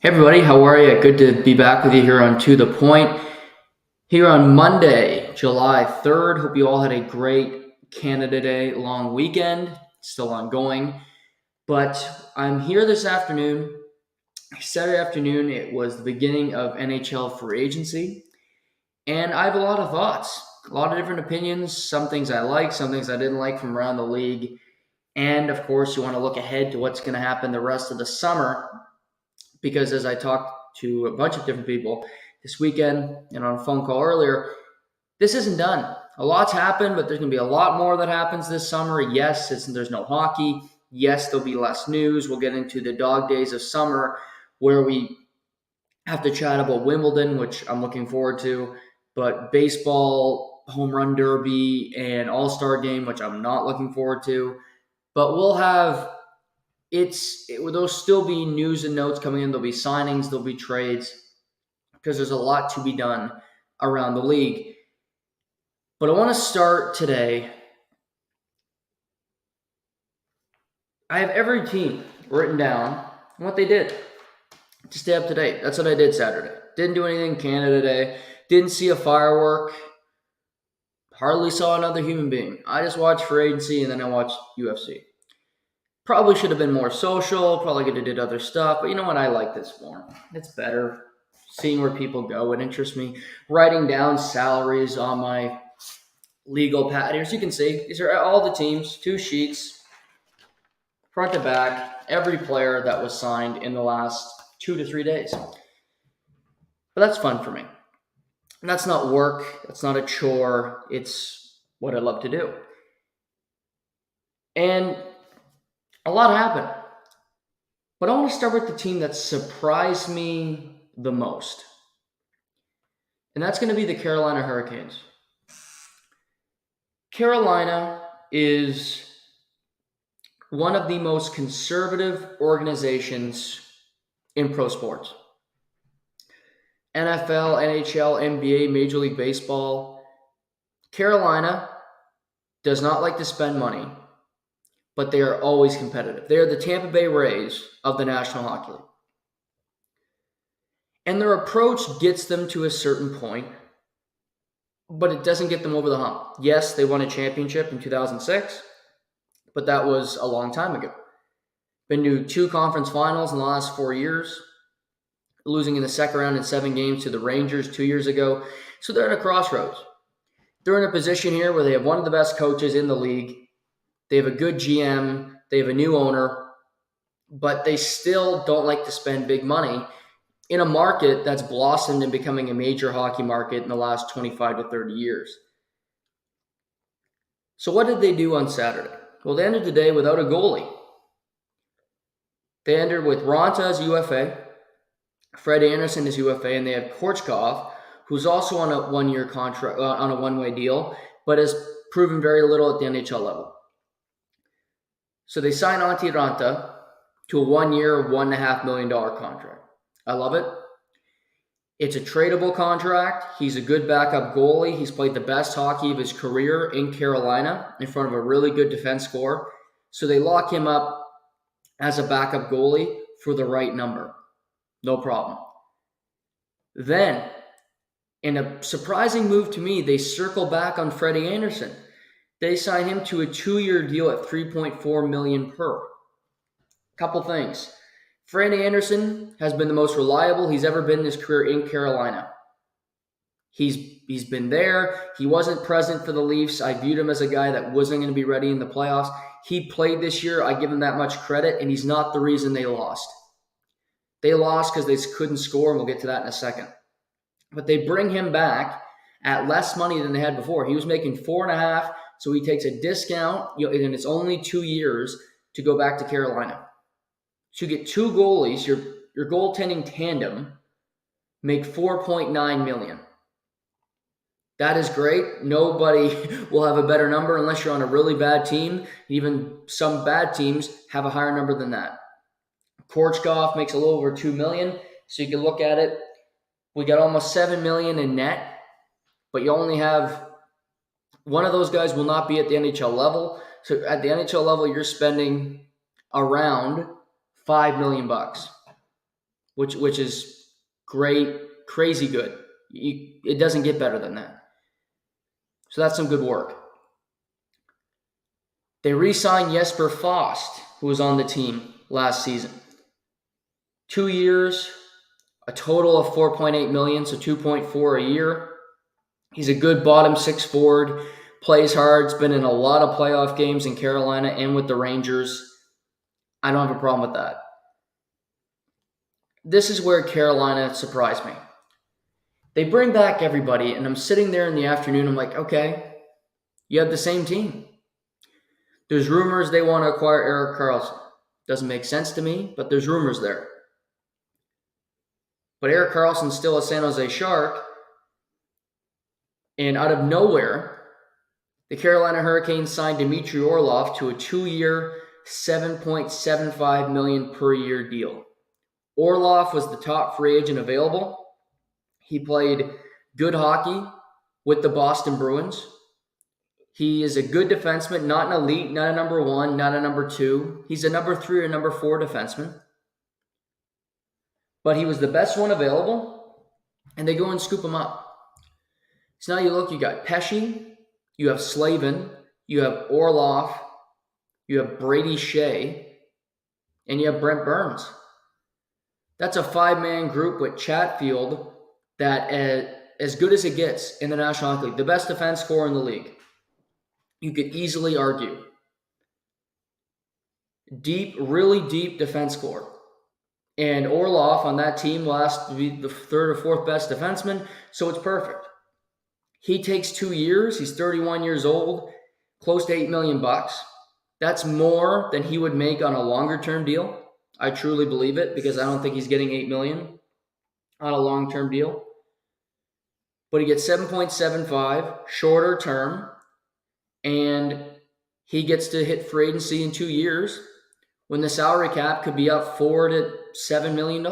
Hey everybody, how are you? Good to be back with you here on To The Point. Here on Monday, July 3rd. Hope you all had a great Canada Day long weekend. Still ongoing. But I'm here this afternoon. Saturday afternoon, it was the beginning of NHL free agency. And I have a lot of thoughts, a lot of different opinions. Some things I like, some things I didn't like from around the league. And of course, you want to look ahead to what's going to happen the rest of the summer because as I talked to a bunch of different people this weekend and on a phone call earlier, this isn't done. A lot's happened, but there's going to be a lot more that happens this summer. Yes, there's no hockey. Yes, there'll be less news. We'll get into the dog days of summer where we have to chat about Wimbledon, which I'm looking forward to, but baseball, home run derby, and all-star game, which I'm not looking forward to. But we'll have there'll still be news and notes coming in. There'll be signings, there'll be trades, because there's a lot to be done around the league. But I want to start today. I have every team written down and what they did to stay up to date. That's what I did Saturday. Didn't do anything Canada Day. Didn't see a firework. Hardly saw another human being. I just watched free agency and then I watched UFC. Probably should have been more social. Probably could have did other stuff. But you know what? I like this more. It's better. Seeing where people go. It interests me. Writing down salaries on my legal pad. As you can see, these are all the teams. 2 sheets. Front to back. Every player that was signed in the last 2 to 3 days. But that's fun for me. And that's not work. That's not a chore. It's what I love to do. And a lot happened. But I want to start with the team that surprised me the most. And that's going to be the Carolina Hurricanes. Carolina is one of the most conservative organizations in pro sports. NFL, NHL, NBA, Major League Baseball. Carolina does not like to spend money, but they are always competitive. They are the Tampa Bay Rays of the National Hockey League. And their approach gets them to a certain point, but it doesn't get them over the hump. Yes, they won a championship in 2006, but that was a long time ago. Been to 2 conference finals in the last 4 years, losing in the second round in 7 games to the Rangers 2 years ago. So they're at a crossroads. They're in a position here where they have one of the best coaches in the league. They have a good GM. They have a new owner, but they still don't like to spend big money in a market that's blossomed and becoming a major hockey market in the last 25 to 30 years. So what did they do on Saturday? Well, they ended the day without a goalie. They ended with Ronta as UFA, Fred Anderson is UFA, and they have Korchkov, who's also on a 1-year contract, on a one-way deal, but has proven very little at the NHL level. So they signed Antti Ranta to a 1-year, $1.5 million contract. I love it. It's a tradable contract. He's a good backup goalie. He's played the best hockey of his career in Carolina in front of a really good defense score. So they lock him up as a backup goalie for the right number. No problem. Then, in a surprising move to me, they circle back on Freddie Anderson. They sign him to a 2-year deal at $3.4 million per. Couple things. Freddie Anderson has been the most reliable he's ever been in his career in Carolina. He's been there. He wasn't present for the Leafs. I viewed him as a guy that wasn't going to be ready in the playoffs. He played this year. I give him that much credit, and he's not the reason they lost. They lost because they couldn't score, and we'll get to that in a second. But they bring him back at less money than they had before. He was making 4.5, so he takes a discount, and it's only 2 years to go back to Carolina. So you get 2 goalies, your goaltending tandem, make $4.9 million. That is great. Nobody will have a better number unless you're on a really bad team. Even some bad teams have a higher number than that. Korchkov makes a little over $2 million, so you can look at it. We got almost $7 million in net, but you only have one of those guys will not be at the NHL level. So at the NHL level, you're spending around $5 million. which is great, crazy good. It doesn't get better than that. So that's some good work. They re-signed Jesper Fast, who was on the team last season. 2 years, a total of $4.8 million, so $2.4 a year. He's a good bottom six forward, plays hard, has been in a lot of playoff games in Carolina and with the Rangers. I don't have a problem with that. This is where Carolina surprised me. They bring back everybody, and I'm sitting there in the afternoon, I'm like, okay, you have the same team. There's rumors they want to acquire Erik Karlsson. Doesn't make sense to me, but there's rumors there. But Erik Karlsson's still a San Jose Shark, and out of nowhere, the Carolina Hurricanes signed Dmitry Orlov to a 2-year, $7.75 million per year deal. Orlov was the top free agent available. He played good hockey with the Boston Bruins. He is a good defenseman, not an elite, not a number 1, not a number 2. He's a number 3 or number 4 defenseman. But he was the best one available, and they go and scoop him up. So now you look, you got Pesce, you have Slavin, you have Orlov, you have Brady Shea, and you have Brent Burns. That's a 5-man group with Chatfield that as good as it gets in the National Hockey League, the best defense core in the league. You could easily argue. Deep, really deep defense core. And Orlov on that team will ask to be the 3rd or 4th best defenseman, so it's perfect. He takes 2 years. He's 31 years old, close to $8 million. That's more than he would make on a longer-term deal. I truly believe it because I don't think he's getting $8 million on a long-term deal. But he gets 7.75, shorter term, and he gets to hit free agency in 2 years when the salary cap could be up $4 to $7 million.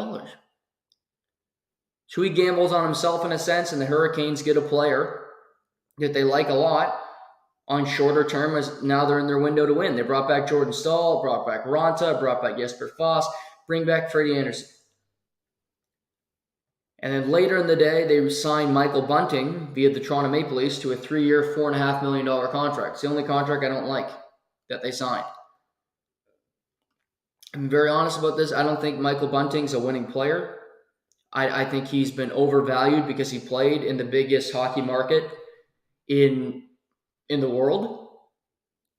So he gambles on himself in a sense, and the Hurricanes get a player that they like a lot on shorter term as now they're in their window to win. They brought back Jordan Staal, brought back Ronta, brought back Jesper Fast, bring back Freddie Anderson. And then later in the day, they signed Michael Bunting via the Toronto Maple Leafs to a 3-year, $4.5 million contract. It's the only contract I don't like that they signed. I'm very honest about this. I don't think Michael Bunting's a winning player. I think he's been overvalued because he played in the biggest hockey market in the world.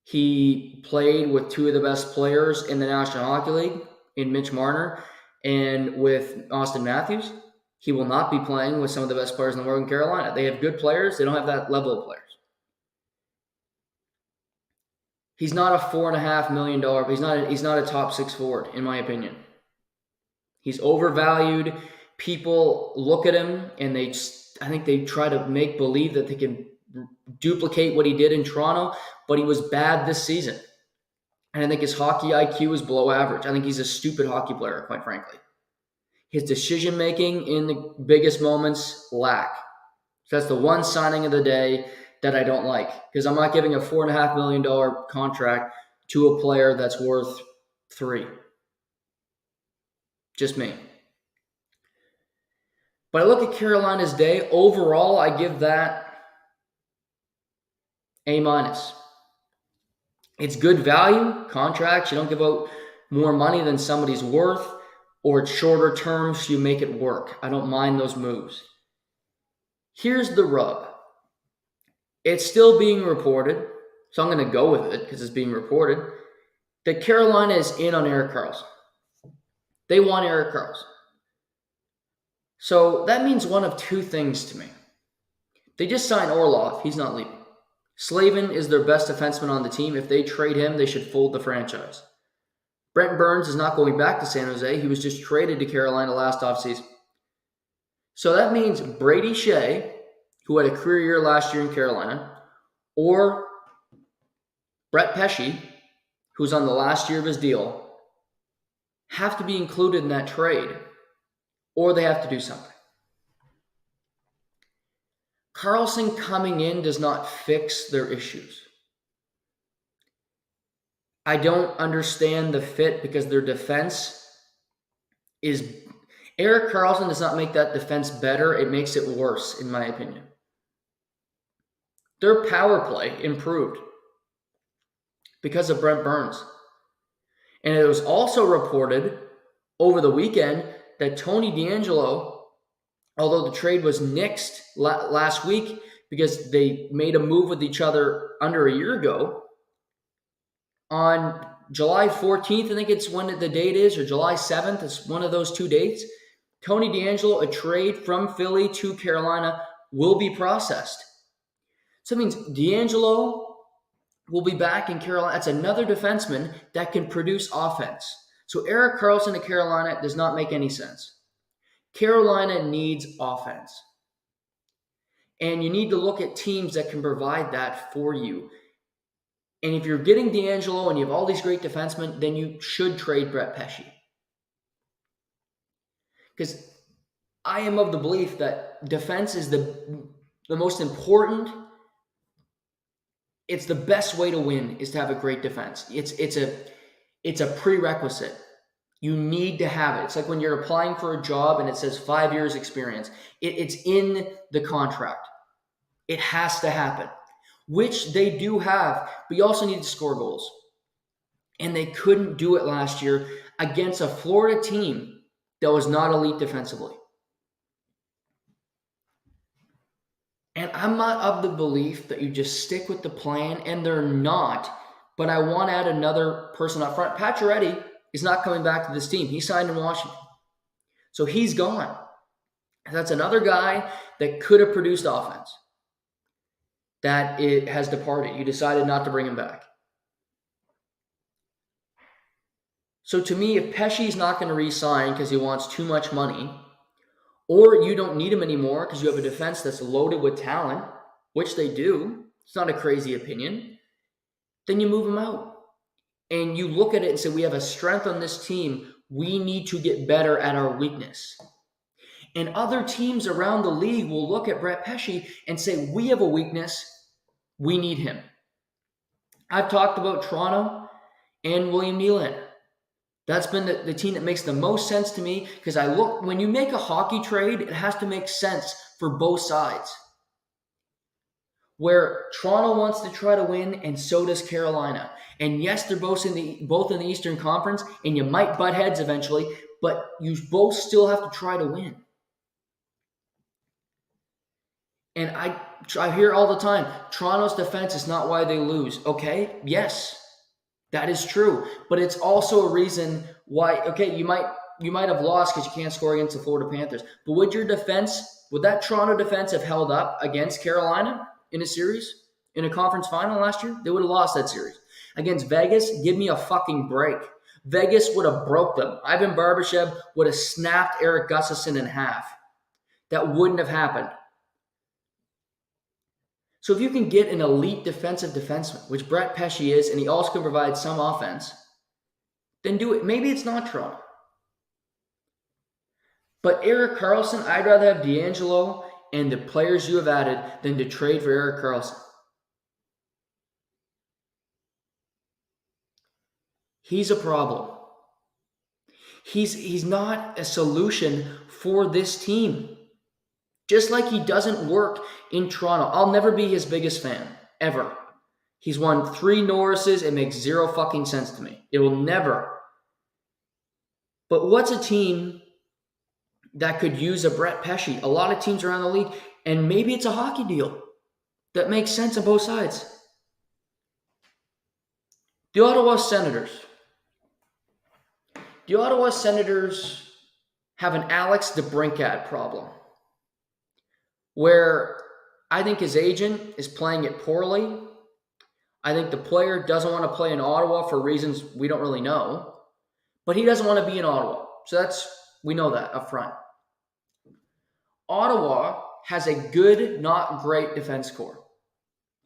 He played with 2 of the best players in the National Hockey League, in Mitch Marner and with Austin Matthews. He will not be playing with some of the best players in the world in Carolina. They have good players. They don't have that level of players. He's not a $4.5 million. He's not a top 6 forward, in my opinion. He's overvalued. People look at him and I think they try to make believe that they can duplicate what he did in Toronto, but he was bad this season. And I think his hockey IQ is below average. I think he's a stupid hockey player, quite frankly. His decision-making in the biggest moments lack. So that's the one signing of the day that I don't like, because I'm not giving a $4.5 million contract to a player that's worth $3. Just me. But I look at Carolina's day. Overall, I give that A-. It's good value, contracts. You don't give out more money than somebody's worth, or it's shorter term, so you make it work. I don't mind those moves. Here's the rub. It's still being reported, so I'm going to go with it because it's being reported, that Carolina is in on Erik Karlsson. They want Erik Karlsson. So that means one of 2 things to me. They just signed Orlov. He's not leaving. Slavin is their best defenseman on the team. If they trade him, they should fold the franchise. Brent Burns is not going back to San Jose. He was just traded to Carolina last offseason. So that means Brady Shea, who had a career year last year in Carolina, or Brett Pesce, who's on the last year of his deal, have to be included in that trade, or they have to do something. Karlsson coming in does not fix their issues. I don't understand the fit because their defense is Erik Karlsson does not make that defense better. It makes it worse, in my opinion. Their power play improved because of Brent Burns. And it was also reported over the weekend that Tony DeAngelo, although the trade was nixed last week because they made a move with each other under a year ago, on July 14th, I think it's when the date is, or July 7th, it's one of those two dates, Tony DeAngelo, a trade from Philly to Carolina, will be processed. So it means DeAngelo will be back in Carolina. That's another defenseman that can produce offense. So Erik Karlsson to Carolina does not make any sense. Carolina needs offense. And you need to look at teams that can provide that for you. And if you're getting DeAngelo and you have all these great defensemen, then you should trade Brett Pesce. Because I am of the belief that defense is the most important. It's the best way to win is to have a great defense. It's a prerequisite. You need to have it. It's like when you're applying for a job and it says 5 years experience. It's in the contract. It has to happen, which they do have, but you also need to score goals. And they couldn't do it last year against a Florida team that was not elite defensively. And I'm not of the belief that you just stick with the plan, and they're not. But I want to add another person up front. Pacioretty is not coming back to this team. He signed in Washington. So he's gone. That's another guy that could have produced offense. That it has departed. You decided not to bring him back. So to me, if Pesce's not going to re-sign because he wants too much money, or you don't need him anymore because you have a defense that's loaded with talent, which they do, it's not a crazy opinion, then you move him out. And you look at it and say, we have a strength on this team. We need to get better at our weakness. And other teams around the league will look at Brett Pesce and say, we have a weakness. We need him. I've talked about Toronto and William Nylander. That's been the team that makes the most sense to me because when you make a hockey trade, it has to make sense for both sides. Where Toronto wants to try to win and so does Carolina. And yes, they're both in the Eastern Conference and you might butt heads eventually, but you both still have to try to win. And I hear all the time, Toronto's defense is not why they lose. Okay, yes. That is true, but it's also a reason why, okay, you might have lost because you can't score against the Florida Panthers, but would that Toronto defense have held up against Carolina in a series, in a conference final last year? They would have lost that series. Against Vegas, give me a fucking break. Vegas would have broke them. Ivan Barbashev would have snapped Erik Gustafsson in half. That wouldn't have happened. So if you can get an elite defensive defenseman, which Brett Pesce is, and he also can provide some offense, then do it. Maybe it's not Toronto. But Erik Karlsson, I'd rather have DeAngelo and the players you have added than to trade for Erik Karlsson. He's a problem. He's not a solution for this team. Just like he doesn't work in Toronto. I'll never be his biggest fan, ever. He's won 3 Norrises. It makes zero fucking sense to me. It will never. But what's a team that could use a Brett Pesce? A lot of teams around the league, and maybe it's a hockey deal that makes sense on both sides. The Ottawa Senators. The Ottawa Senators have an Alex DeBrincat problem, where I think his agent is playing it poorly. I think the player doesn't want to play in Ottawa for reasons we don't really know, but he doesn't want to be in Ottawa. So we know that up front. Ottawa has a good, not great defense core.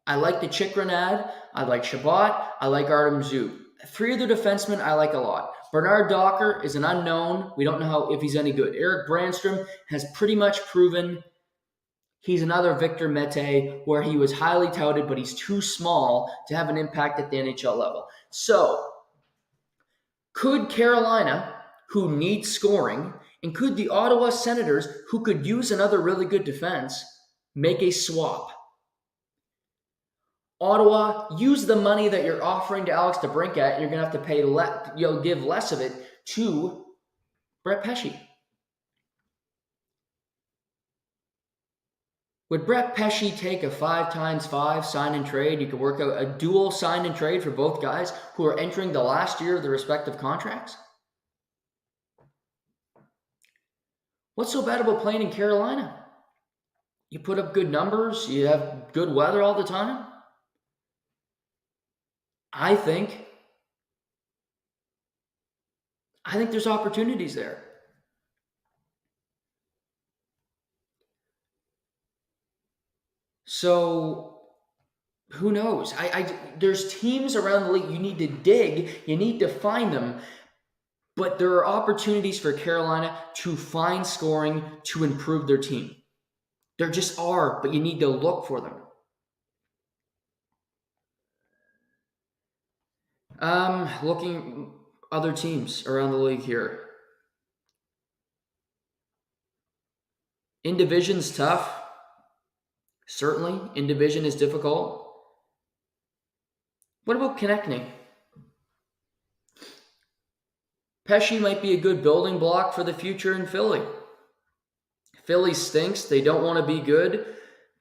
I like the Chikrinad. I like Shabbat. I like Artem Zub. 3 of the defensemen I like a lot. Bernard Docker is an unknown. We don't know if he's any good. Eric Brandstrom has pretty much proven he's another Victor Mete where he was highly touted, but he's too small to have an impact at the NHL level. So, could Carolina, who needs scoring And could the Ottawa Senators, who could use another really good defense, make a swap? Ottawa, use the money that you're offering to Alex DeBrincat. You're going to have to pay give less of it to Brett Pesce. Would Brett Pesce take a 5x5 sign and trade? You could work out a dual sign and trade for both guys who are entering the last year of their respective contracts? What's so bad about playing in Carolina? You put up good numbers, you have good weather all the time. I think there's opportunities there. So who knows? There's teams around the league. You need to dig. You need to find them. But there are opportunities for Carolina to find scoring to improve their team. There just are, but you need to look for them. Looking other teams around the league here. In division's tough. Certainly, in division is difficult. What about Konechny? Pesce might be a good building block for the future in Philly. Philly stinks. They don't want to be good,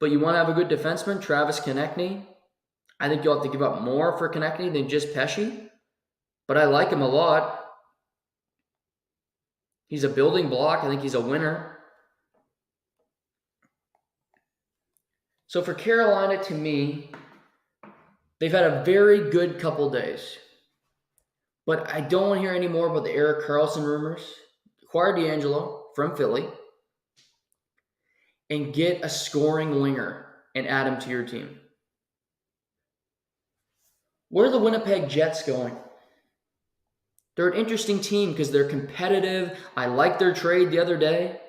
but you want to have a good defenseman, Travis Konechny. I think you'll have to give up more for Konechny than just Pesce, but I like him a lot. He's a building block. I think he's a winner. So for Carolina, to me, they've had a very good couple days. But I don't want to hear any more about the Erik Karlsson rumors. Acquire D'Angelo from Philly and get a scoring winger and add him to your team. Where are the Winnipeg Jets going? They're an interesting team because they're competitive. I liked their trade the other day.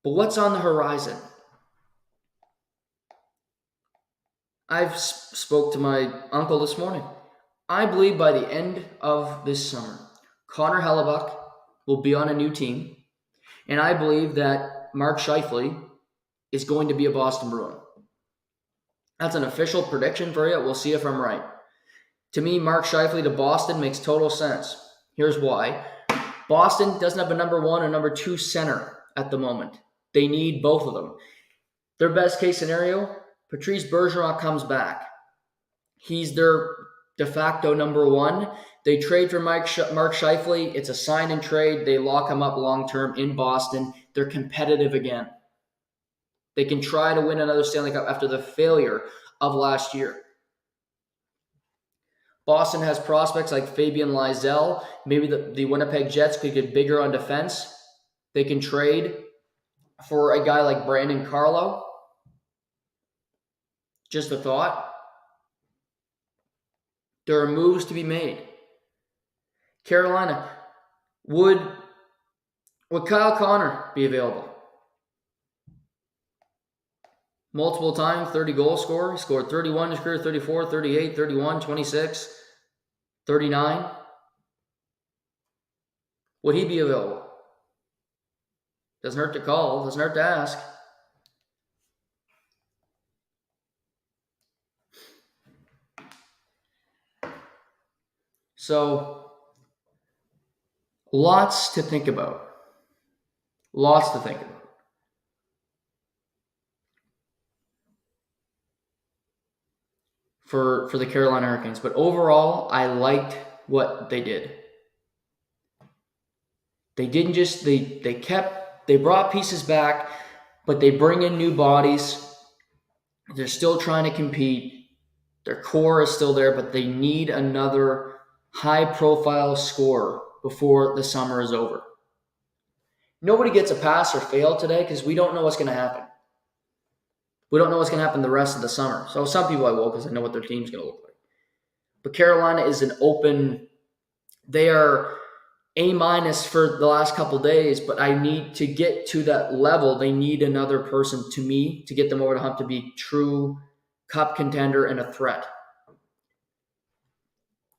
But what's on the horizon? I've spoke to my uncle this morning. I believe by the end of this summer, Connor Hellebuck will be on a new team. And I believe that Mark Scheifele is going to be a Boston Bruin. That's an official prediction for you. We'll see if I'm right. To me, Mark Scheifele to Boston makes total sense. Here's why. Boston doesn't have a number 1 or number 2 center at the moment. They need both of them. Their best case scenario, Patrice Bergeron comes back. He's their de facto number 1. They trade for Mark Scheifele. It's a sign and trade. They lock him up long-term in Boston. They're competitive again. They can try to win another Stanley Cup after the failure of last year. Boston has prospects like Fabian Lysell. Maybe the Winnipeg Jets could get bigger on defense. They can trade for a guy like Brandon Carlo. Just a thought. There are moves to be made. Carolina, would Kyle Connor be available? Multiple times, 30 goal scorer. He scored 31 in his career, 34, 38, 31, 26, 39. Would he be available? Doesn't hurt to call, doesn't hurt to ask. So, lots to think about. Lots to think about. For the Carolina Hurricanes. But overall, I liked what they did. They didn't just, they brought pieces back, but they bring in new bodies. They're still trying to compete. Their core is still there, but they need another high-profile scorer before the summer is over. Nobody gets a pass or fail today because we don't know what's going to happen. We don't know what's going to happen the rest of the summer. So some people I will because I know what their team's going to look like. But Carolina is an open, they are A- for the last couple days, but I need to get to that level. They need another person to me to get them over the hump to be true cup contender and a threat.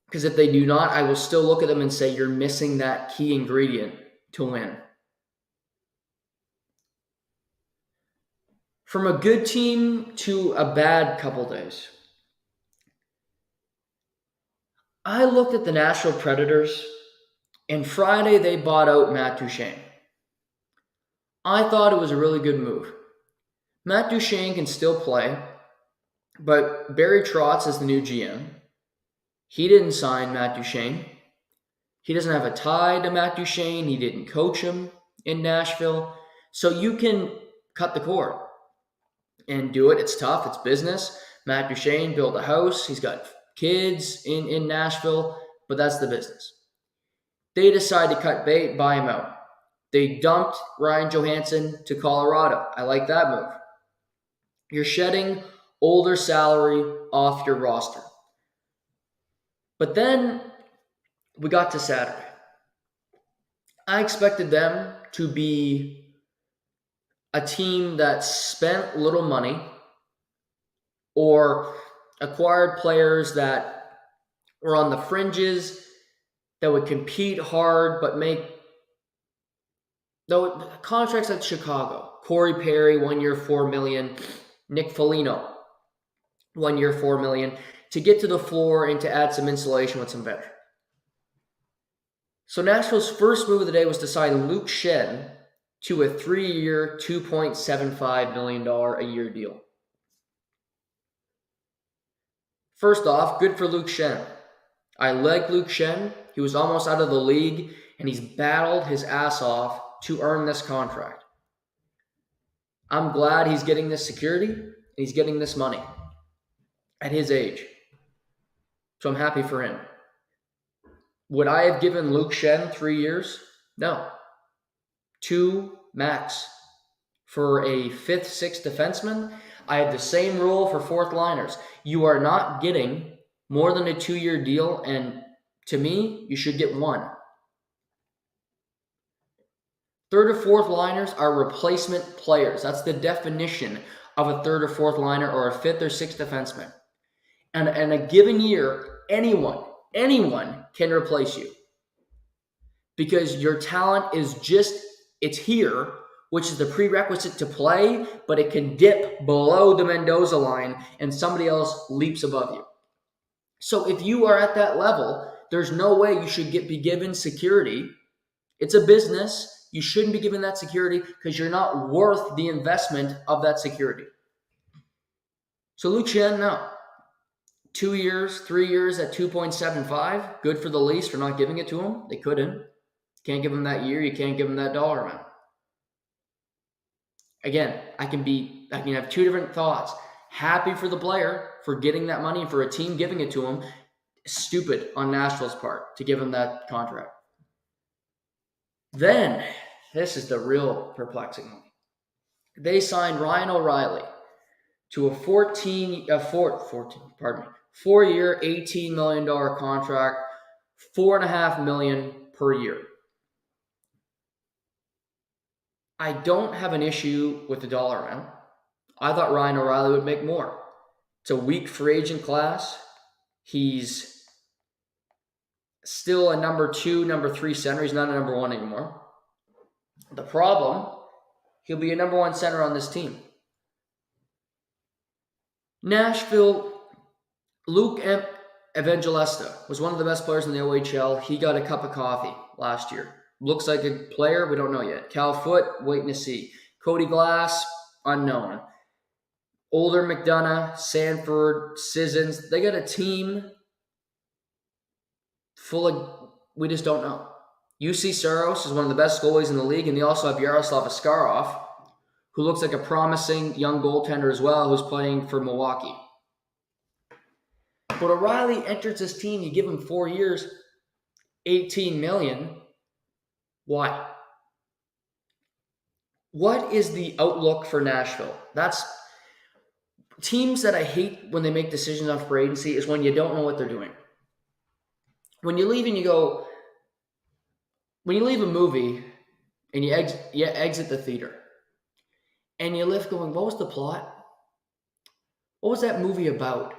Because if they do not, I will still look at them and say, you're missing that key ingredient to win. From a good team to a bad couple days. I looked at the Nashville Predators, and Friday they bought out Matt Duchene. I thought it was a really good move. Matt Duchene can still play, but Barry Trotz is the new GM. He didn't sign Matt Duchene. He doesn't have a tie to Matt Duchene. He didn't coach him in Nashville. So you can cut the cord and do it. It's tough. It's business. Matt Duchene built a house. He's got kids in Nashville, but that's the business. They decide to cut bait, buy him out. They dumped Ryan Johansson to Colorado. I like that move. You're shedding older salary off your roster. But then we got to Saturday. I expected them to be a team that spent little money or acquired players that were on the fringes, that would compete hard but make contracts at Chicago. Corey Perry, 1 year, $4 million. Nick Foligno, 1 year, $4 million. To get to the floor and to add some insulation with some bench. So Nashville's first move of the day was to sign Luke Schenn to a 3-year, $2.75 million a year deal. First off, good for Luke Schenn. I like Luke Schenn. He was almost out of the league, and he's battled his ass off to earn this contract. I'm glad he's getting this security, and he's getting this money at his age. So I'm happy for him. Would I have given Luke Schenn 3 years? No. 2 max. For a 5th, 6th defenseman, I have the same rule for 4th liners. You are not getting more than a 2-year deal, and to me, you should get 1. 3rd or 4th liners are replacement players. That's the definition of a 3rd or 4th liner or a 5th or 6th defenseman. And in a given year, anyone can replace you. Because your talent is it's here, which is the prerequisite to play, but it can dip below the Mendoza line and somebody else leaps above you. So if you are at that level, there's no way you should be given security. It's a business. You shouldn't be given that security because you're not worth the investment of that security. So Luke Schenn, no. 2 years, 3 years at 2.75. Good for the Leafs for not giving it to him. They couldn't. Can't give him that year. You can't give him that dollar amount. Again, I can have 2 different thoughts. Happy for the player for getting that money and for a team giving it to him. Stupid on Nashville's part to give him that contract. Then, this is the real perplexing one. They signed Ryan O'Reilly to a 4-year, $18 million contract, $4.5 million per year. I don't have an issue with the dollar amount. I thought Ryan O'Reilly would make more. It's a weak free agent class. He's still a number 2, number 3 center. He's not a number 1 anymore. The problem, he'll be a number 1 center on this team. Nashville, Luke Evangelista was one of the best players in the OHL. He got a cup of coffee last year. Looks like a player, we don't know yet. Cal Foote, waiting to see. Cody Glass, unknown. Older McDonough, Sanford, Sissons. They got a team full of, we just don't know. UC Saros is one of the best goalies in the league, and they also have Yaroslav Askarov, who looks like a promising young goaltender as well, who's playing for Milwaukee. But O'Reilly enters this team, you give him 4 years, $18 million. Why? What is the outlook for Nashville? That's teams that I hate when they make decisions on free agency is when you don't know what they're doing. When you leave and you go, when you leave a movie and you exit the theater and you live going, what was the plot? What was that movie about?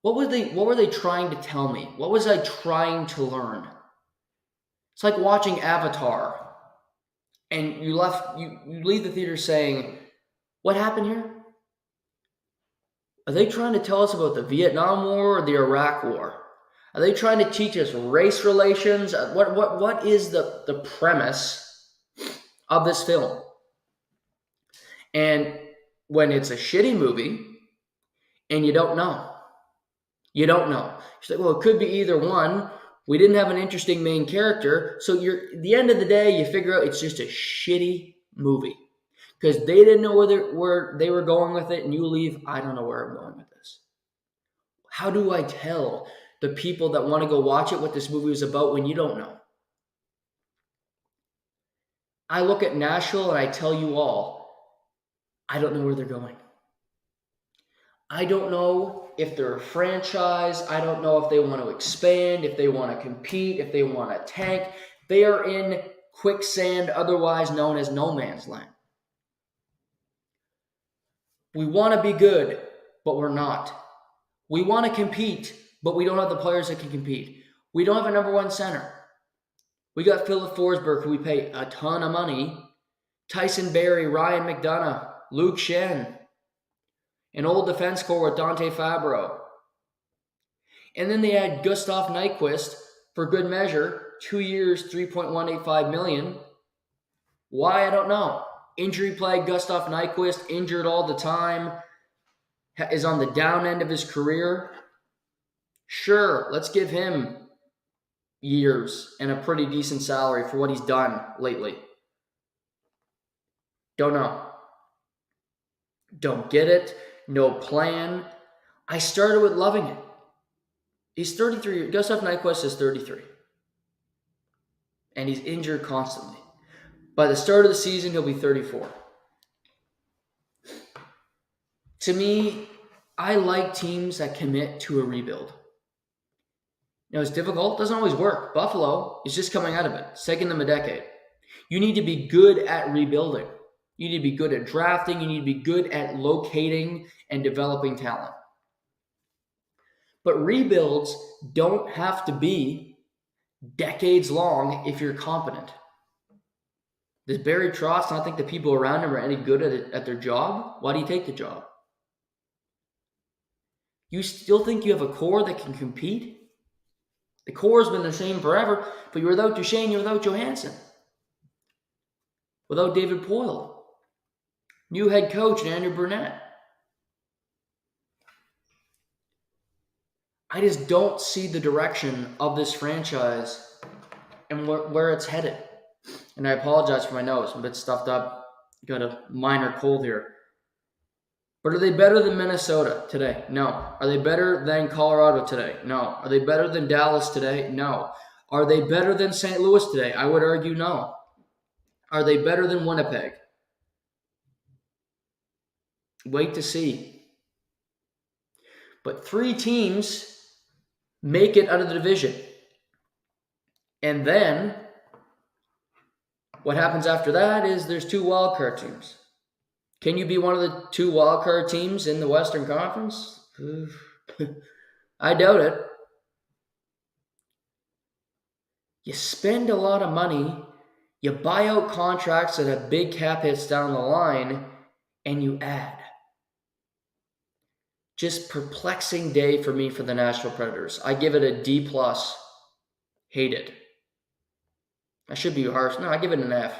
What were they trying to tell me? What was I trying to learn? It's like watching Avatar and you leave the theater saying, What happened here? Are they trying to tell us about the Vietnam War or the Iraq War? Are they trying to teach us race relations? What is the premise of this film? And when it's a shitty movie and you don't know. She's like, well, it could be either one. We didn't have an interesting main character. So at the end of the day, you figure out it's just a shitty movie. Because they didn't know where they were going with it, and you leave, I don't know where I'm going with this. How do I tell the people that want to go watch it what this movie is about when you don't know? I look at Nashville and I tell you all, I don't know where they're going. I don't know if they're a franchise. I don't know if they want to expand, if they want to compete, if they want to tank. They are in quicksand, otherwise known as no man's land. We want to be good, but we're not. We want to compete, but we don't have the players that can compete. We don't have a number one center. We got Philip Forsberg, who we pay a ton of money, Tyson Barrie, Ryan McDonough, Luke Shen, an old defense core with Dante Fabro. And then they had Gustav Nyquist for good measure, 2 years, $3.185 million. Why, I don't know. Injury plague, Gustav Nyquist, injured all the time, is on the down end of his career. Sure, let's give him years and a pretty decent salary for what he's done lately. Don't know. Don't get it. No plan. I started with loving it. He's 33. Gustav Nyquist is 33. And he's injured constantly. By the start of the season, he'll be 34. To me, I like teams that commit to a rebuild. You know, it's difficult. It doesn't always work. Buffalo is just coming out of it. It's taken them a decade. You need to be good at rebuilding. You need to be good at drafting. You need to be good at locating and developing talent. But rebuilds don't have to be decades long if you're competent. Does Barry Trotz not think the people around him are any good at their job? Why do you take the job? You still think you have a core that can compete? The core has been the same forever, but you're without Duchesne, you're without Johansson. Without David Poile. New head coach, Andrew Burnett. I just don't see the direction of this franchise and where it's headed. And I apologize for my nose. I'm a bit stuffed up. Got a minor cold here. But are they better than Minnesota today? No. Are they better than Colorado today? No. Are they better than Dallas today? No. Are they better than St. Louis today? I would argue no. Are they better than Winnipeg? Wait to see. But 3 teams make it out of the division. And then what happens after that is there's 2 wildcard teams. Can you be one of the 2 wildcard teams in the Western Conference? I doubt it. You spend a lot of money, you buy out contracts that have big cap hits down the line, and you add. Just perplexing day for me for the Nashville Predators. I give it a D+. Hate it. I should be harsh. No, I give it an F.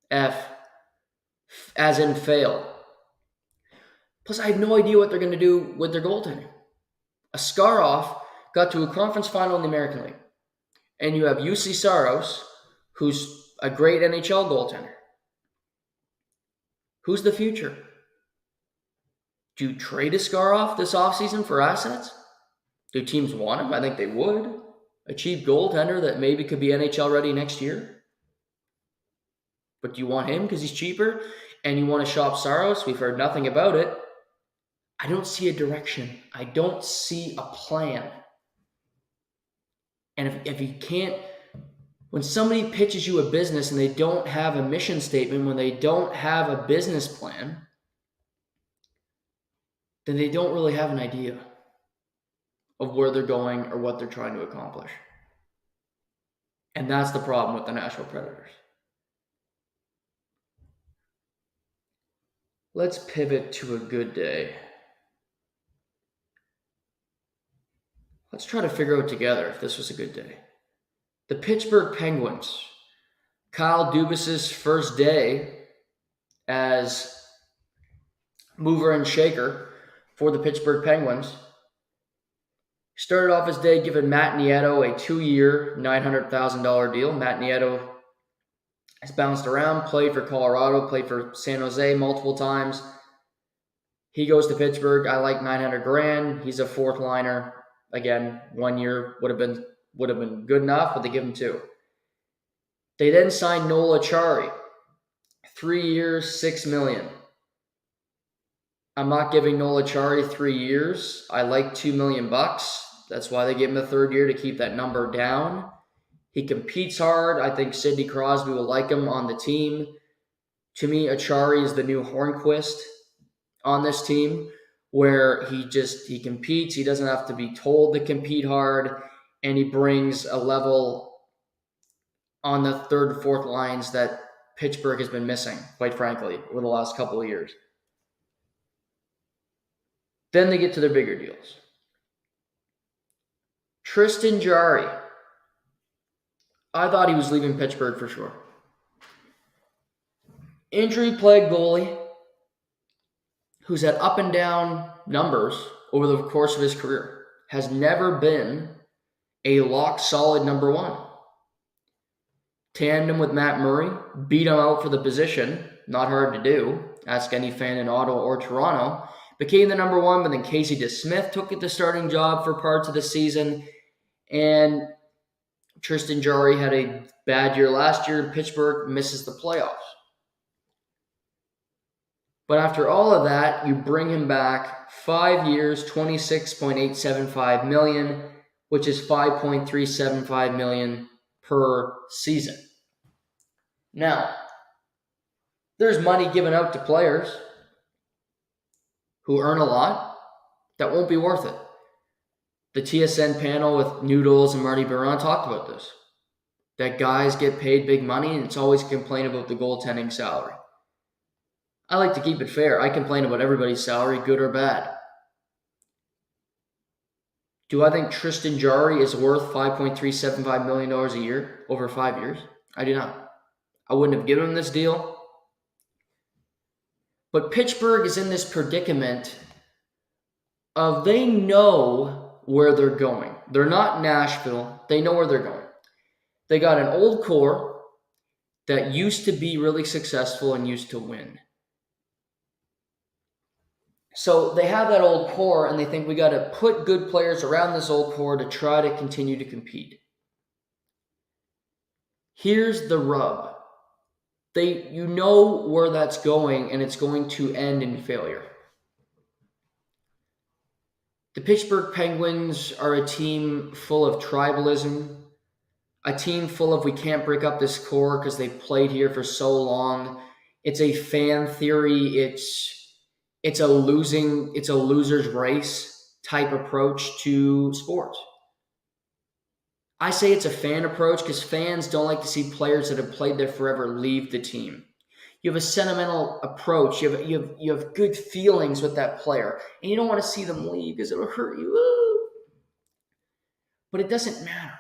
F. As in fail. Plus, I have no idea what they're going to do with their goaltending. Askarov got to a conference final in the American League. And you have UC Saros, who's a great NHL goaltender. Who's the future? Do you trade Askarov this offseason for assets? Do teams want him? I think they would. A cheap goaltender that maybe could be NHL ready next year. But do you want him because he's cheaper and you want to shop Saros? We've heard nothing about it. I don't see a direction. I don't see a plan. And if you can't, when somebody pitches you a business and they don't have a mission statement, when they don't have a business plan, then they don't really have an idea of where they're going or what they're trying to accomplish. And that's the problem with the Nashville Predators. Let's pivot to a good day. Let's try to figure out together if this was a good day. The Pittsburgh Penguins. Kyle Dubas's first day as mover and shaker for the Pittsburgh Penguins. Started off his day giving Matt Nieto a 2-year, $900,000 deal. Matt Nieto has bounced around, played for Colorado, played for San Jose multiple times. He goes to Pittsburgh. I like $900,000. He's a fourth liner. Again, 1 year would have been good enough, but they give him 2. They then signed Noel Acciari, 3 years, $6 million. I'm not giving Noel Acciari 3 years. I like $2 million. That's why they gave him a 3rd year, to keep that number down. He competes hard. I think Sidney Crosby will like him on the team. To me, Acciari is the new Hornquist on this team, where he competes. He doesn't have to be told to compete hard, and he brings a level on the 3rd and 4th lines that Pittsburgh has been missing, quite frankly, over the last couple of years. Then they get to their bigger deals. Tristan Jarry. I thought he was leaving Pittsburgh for sure. Injury-plagued goalie who's had up and down numbers over the course of his career. Has never been a lock-solid number 1. Tandem with Matt Murray, beat him out for the position. Not hard to do. Ask any fan in Ottawa or Toronto. Became the number 1, but then Casey DeSmith took the starting job for parts of the season. And Tristan Jarry had a bad year last year. Pittsburgh misses the playoffs. But after all of that, you bring him back 5 years, $26.875 million, which is $5.375 million per season. Now, there's money given out to players who earn a lot that won't be worth it. The TSN panel with Noodles and Marty Biron talked about this. That guys get paid big money, and it's always a complaint about the goaltending salary. I like to keep it fair. I complain about everybody's salary, good or bad. Do I think Tristan Jarry is worth $5.375 million a year over 5 years? I do not. I wouldn't have given him this deal. But Pittsburgh is in this predicament of they know where they're going. They're not Nashville. They know where they're going. They got an old core that used to be really successful and used to win. So they have that old core, and they think we got to put good players around this old core to try to continue to compete. Here's the rub. You know where that's going, and it's going to end in failure. The Pittsburgh Penguins are a team full of tribalism, a team full of we can't break up this core because they've played here for so long. It's a fan theory. It's a loser's race type approach to sports. I say it's a fan approach because fans don't like to see players that have played there forever leave the team. You have a sentimental approach. You have good feelings with that player, and you don't want to see them leave because it'll hurt you. But it doesn't matter.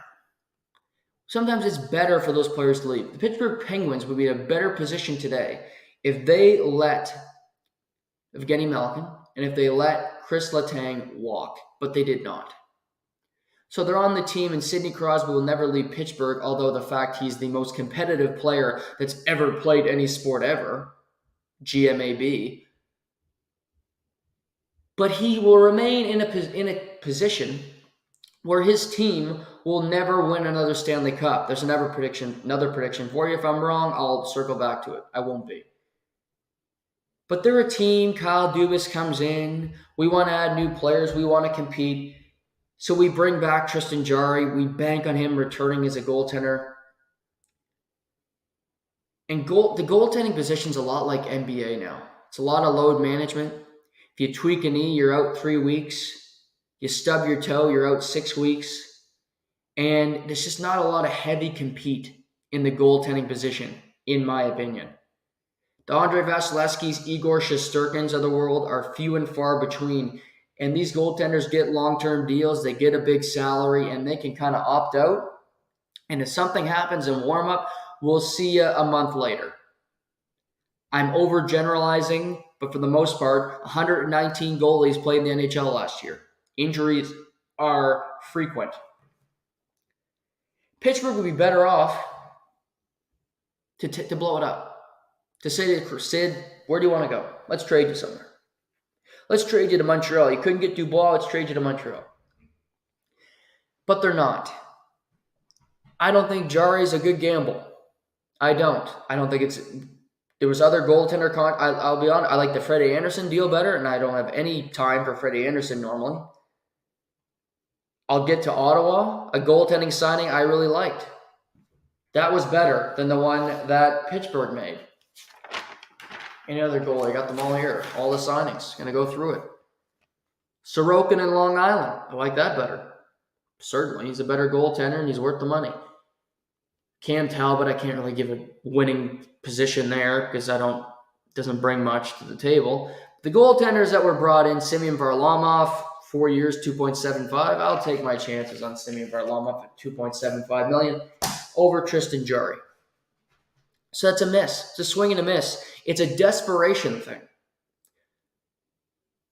Sometimes it's better for those players to leave. The Pittsburgh Penguins would be in a better position today if they let Evgeny Malkin and if they let Chris Letang walk, but they did not. So they're on the team, and Sidney Crosby will never leave Pittsburgh, although the fact he's the most competitive player that's ever played any sport ever, GMAB. But he will remain in a position where his team will never win another Stanley Cup. There's another prediction for you. If I'm wrong, I'll circle back to it. I won't be. But they're a team. Kyle Dubas comes in. We want to add new players. We want to compete. So we bring back Tristan Jarry. We bank on him returning as a goaltender. And the goaltending position's a lot like NBA now. It's a lot of load management. If you tweak a knee, you're out 3 weeks. You stub your toe, you're out 6 weeks. And there's just not a lot of heavy compete in the goaltending position, in my opinion. The Andre Vasilevskis, Igor Shesterkins of the world are few and far between. And these goaltenders get long-term deals, they get a big salary, and they can kind of opt out. And if something happens in warm-up, we'll see you a month later. I'm overgeneralizing, but for the most part, 119 goalies played in the NHL last year. Injuries are frequent. Pittsburgh would be better off to blow it up. To say to Sid, where do you want to go? Let's trade you somewhere. Let's trade you to Montreal. You couldn't get Dubois, let's trade you to Montreal. But they're not. I don't think Jarry's a good gamble. I don't think it's... There was other goaltender... I'll be honest, I like the Freddie Anderson deal better, and I don't have any time for Freddie Anderson normally. I'll get to Ottawa, a goaltending signing I really liked. That was better than the one that Pittsburgh made. Any other goal? I got them all here. All the signings. Going to go through it. Sorokin in Long Island. I like that better. Certainly. He's a better goaltender and he's worth the money. Cam Talbot, I can't really give a winning position there because doesn't bring much to the table. The goaltenders that were brought in, Semyon Varlamov, 4 years, $2.75. I'll take my chances on Semyon Varlamov at $2.75 million over Tristan Jarry. So that's a miss. It's a swing and a miss. It's a desperation thing.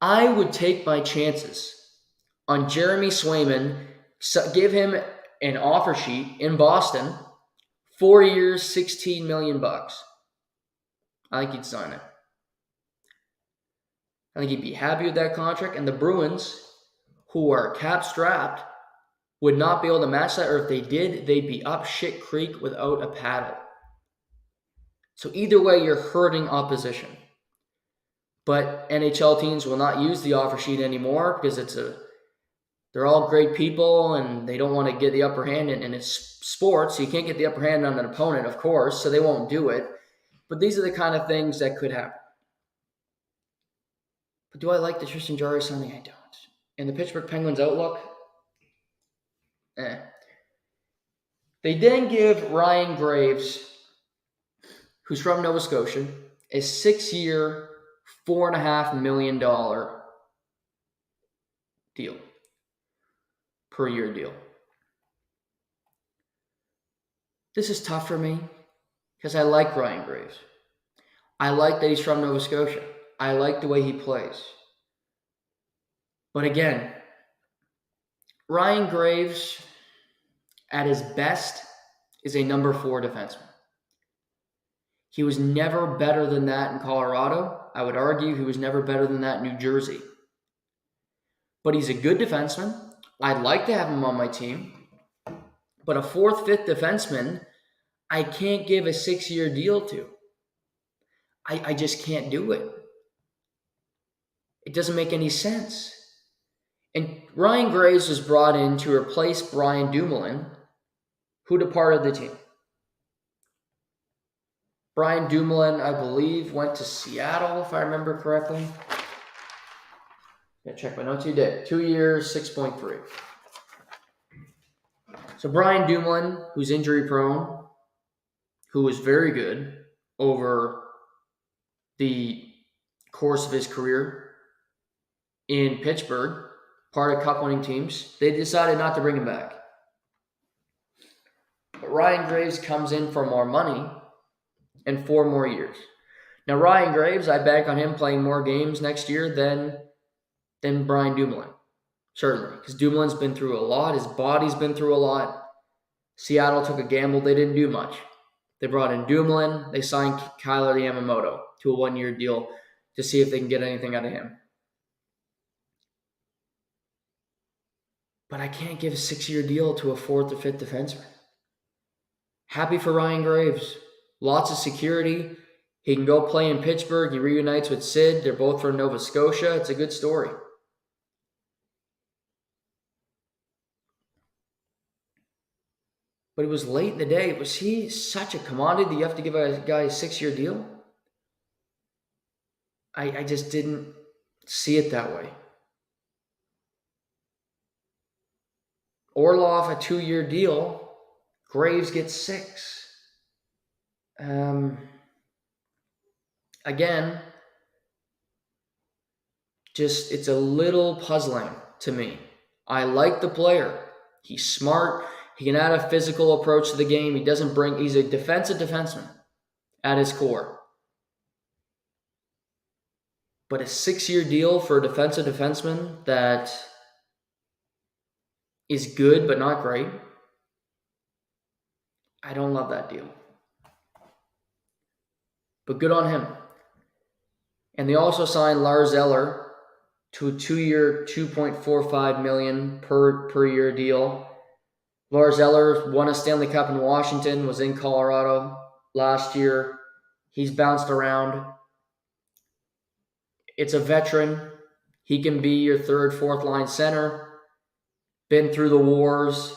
I would take my chances on Jeremy Swayman, give him an offer sheet in Boston, 4 years, $16 million. I think he'd sign it. I think he'd be happy with that contract. And the Bruins, who are cap-strapped, would not be able to match that. Or if they did, they'd be up shit creek without a paddle. So either way, you're hurting opposition. But NHL teams will not use the offer sheet anymore because they're all great people and they don't want to get the upper hand, and it's sports, so you can't get the upper hand on an opponent, of course, so they won't do it. But these are the kind of things that could happen. But do I like the Tristan Jarry signing? I don't. And the Pittsburgh Penguins outlook? They then give Ryan Graves, who's from Nova Scotia, a 6-year, $4.5 million deal. Per year deal. This is tough for me because I like Ryan Graves. I like that he's from Nova Scotia. I like the way he plays. But again, Ryan Graves, at his best, is a number 4 defenseman. He was never better than that in Colorado. I would argue he was never better than that in New Jersey. But he's a good defenseman. I'd like to have him on my team. But a 4th, 5th defenseman, I can't give a 6-year deal to. I just can't do it. It doesn't make any sense. And Ryan Graves was brought in to replace Brian Dumoulin, who departed the team. Brian Dumoulin, I believe, went to Seattle, if I remember correctly. Yeah, check my notes. He did. 2 years, 6.3. So Brian Dumoulin, who's injury prone, who was very good over the course of his career in Pittsburgh, part of cup-winning teams, they decided not to bring him back. But Ryan Graves comes in for more money and 4 more years. Now, Ryan Graves, I bank on him playing more games next year than Brian Dumoulin. Certainly, because Dumoulin's been through a lot. His body's been through a lot. Seattle took a gamble. They didn't do much. They brought in Dumoulin. They signed Kyler Yamamoto to a 1-year deal to see if they can get anything out of him. But I can't give a 6-year deal to a 4th or 5th defenseman. Happy for Ryan Graves. Lots of security. He can go play in Pittsburgh. He reunites with Sid. They're both from Nova Scotia. It's a good story. But it was late in the day. Was he such a commodity that you have to give a guy a 6-year deal? I just didn't see it that way. Orlov, a 2-year deal. Graves gets 6. Again, just it's a little puzzling to me. I like the player. He's smart. He can add a physical approach to the game. He's a defensive defenseman at his core. But a 6-year deal for a defensive defenseman that is good but not great, I don't love that deal. But good on him. And they also signed Lars Eller to a 2-year, $2.45 million per year deal. Lars Eller won a Stanley Cup in Washington, was in Colorado last year. He's bounced around. It's a veteran. He can be your third, fourth line center. Been through the wars.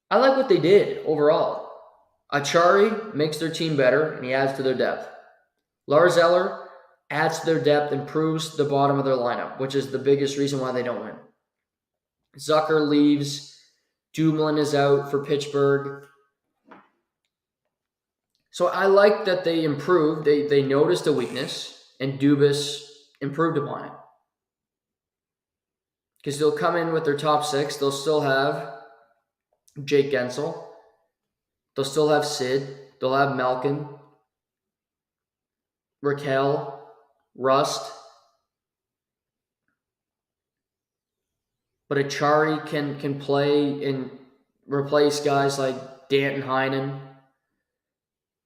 I like what they did overall. Achari makes their team better, and he adds to their depth. Lars Eller adds to their depth, improves the bottom of their lineup, which is the biggest reason why they don't win. Zucker leaves. Dumoulin is out for Pittsburgh. So I like that they improved. They noticed a weakness, and Dubas improved upon it. Because they'll come in with their top 6. They'll still have Jake Gensel. They'll still have Sid. They'll have Malkin, Raquel, Rust. But Achari can play and replace guys like Danton Heinen,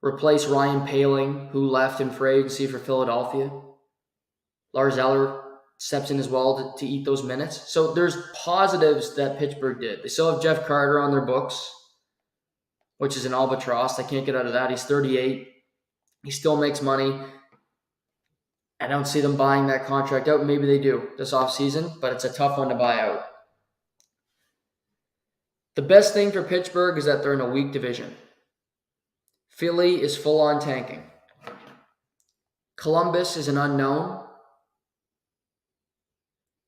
replace Ryan Poehling, who left in free agency for Philadelphia. Lars Eller steps in as well to eat those minutes. So there's positives that Pittsburgh did. They still have Jeff Carter on their books, which is an albatross. They can't get out of that. He's 38. He still makes money. I don't see them buying that contract out. Maybe they do this offseason, but it's a tough one to buy out. The best thing for Pittsburgh is that they're in a weak division. Philly is full on tanking. Columbus is an unknown.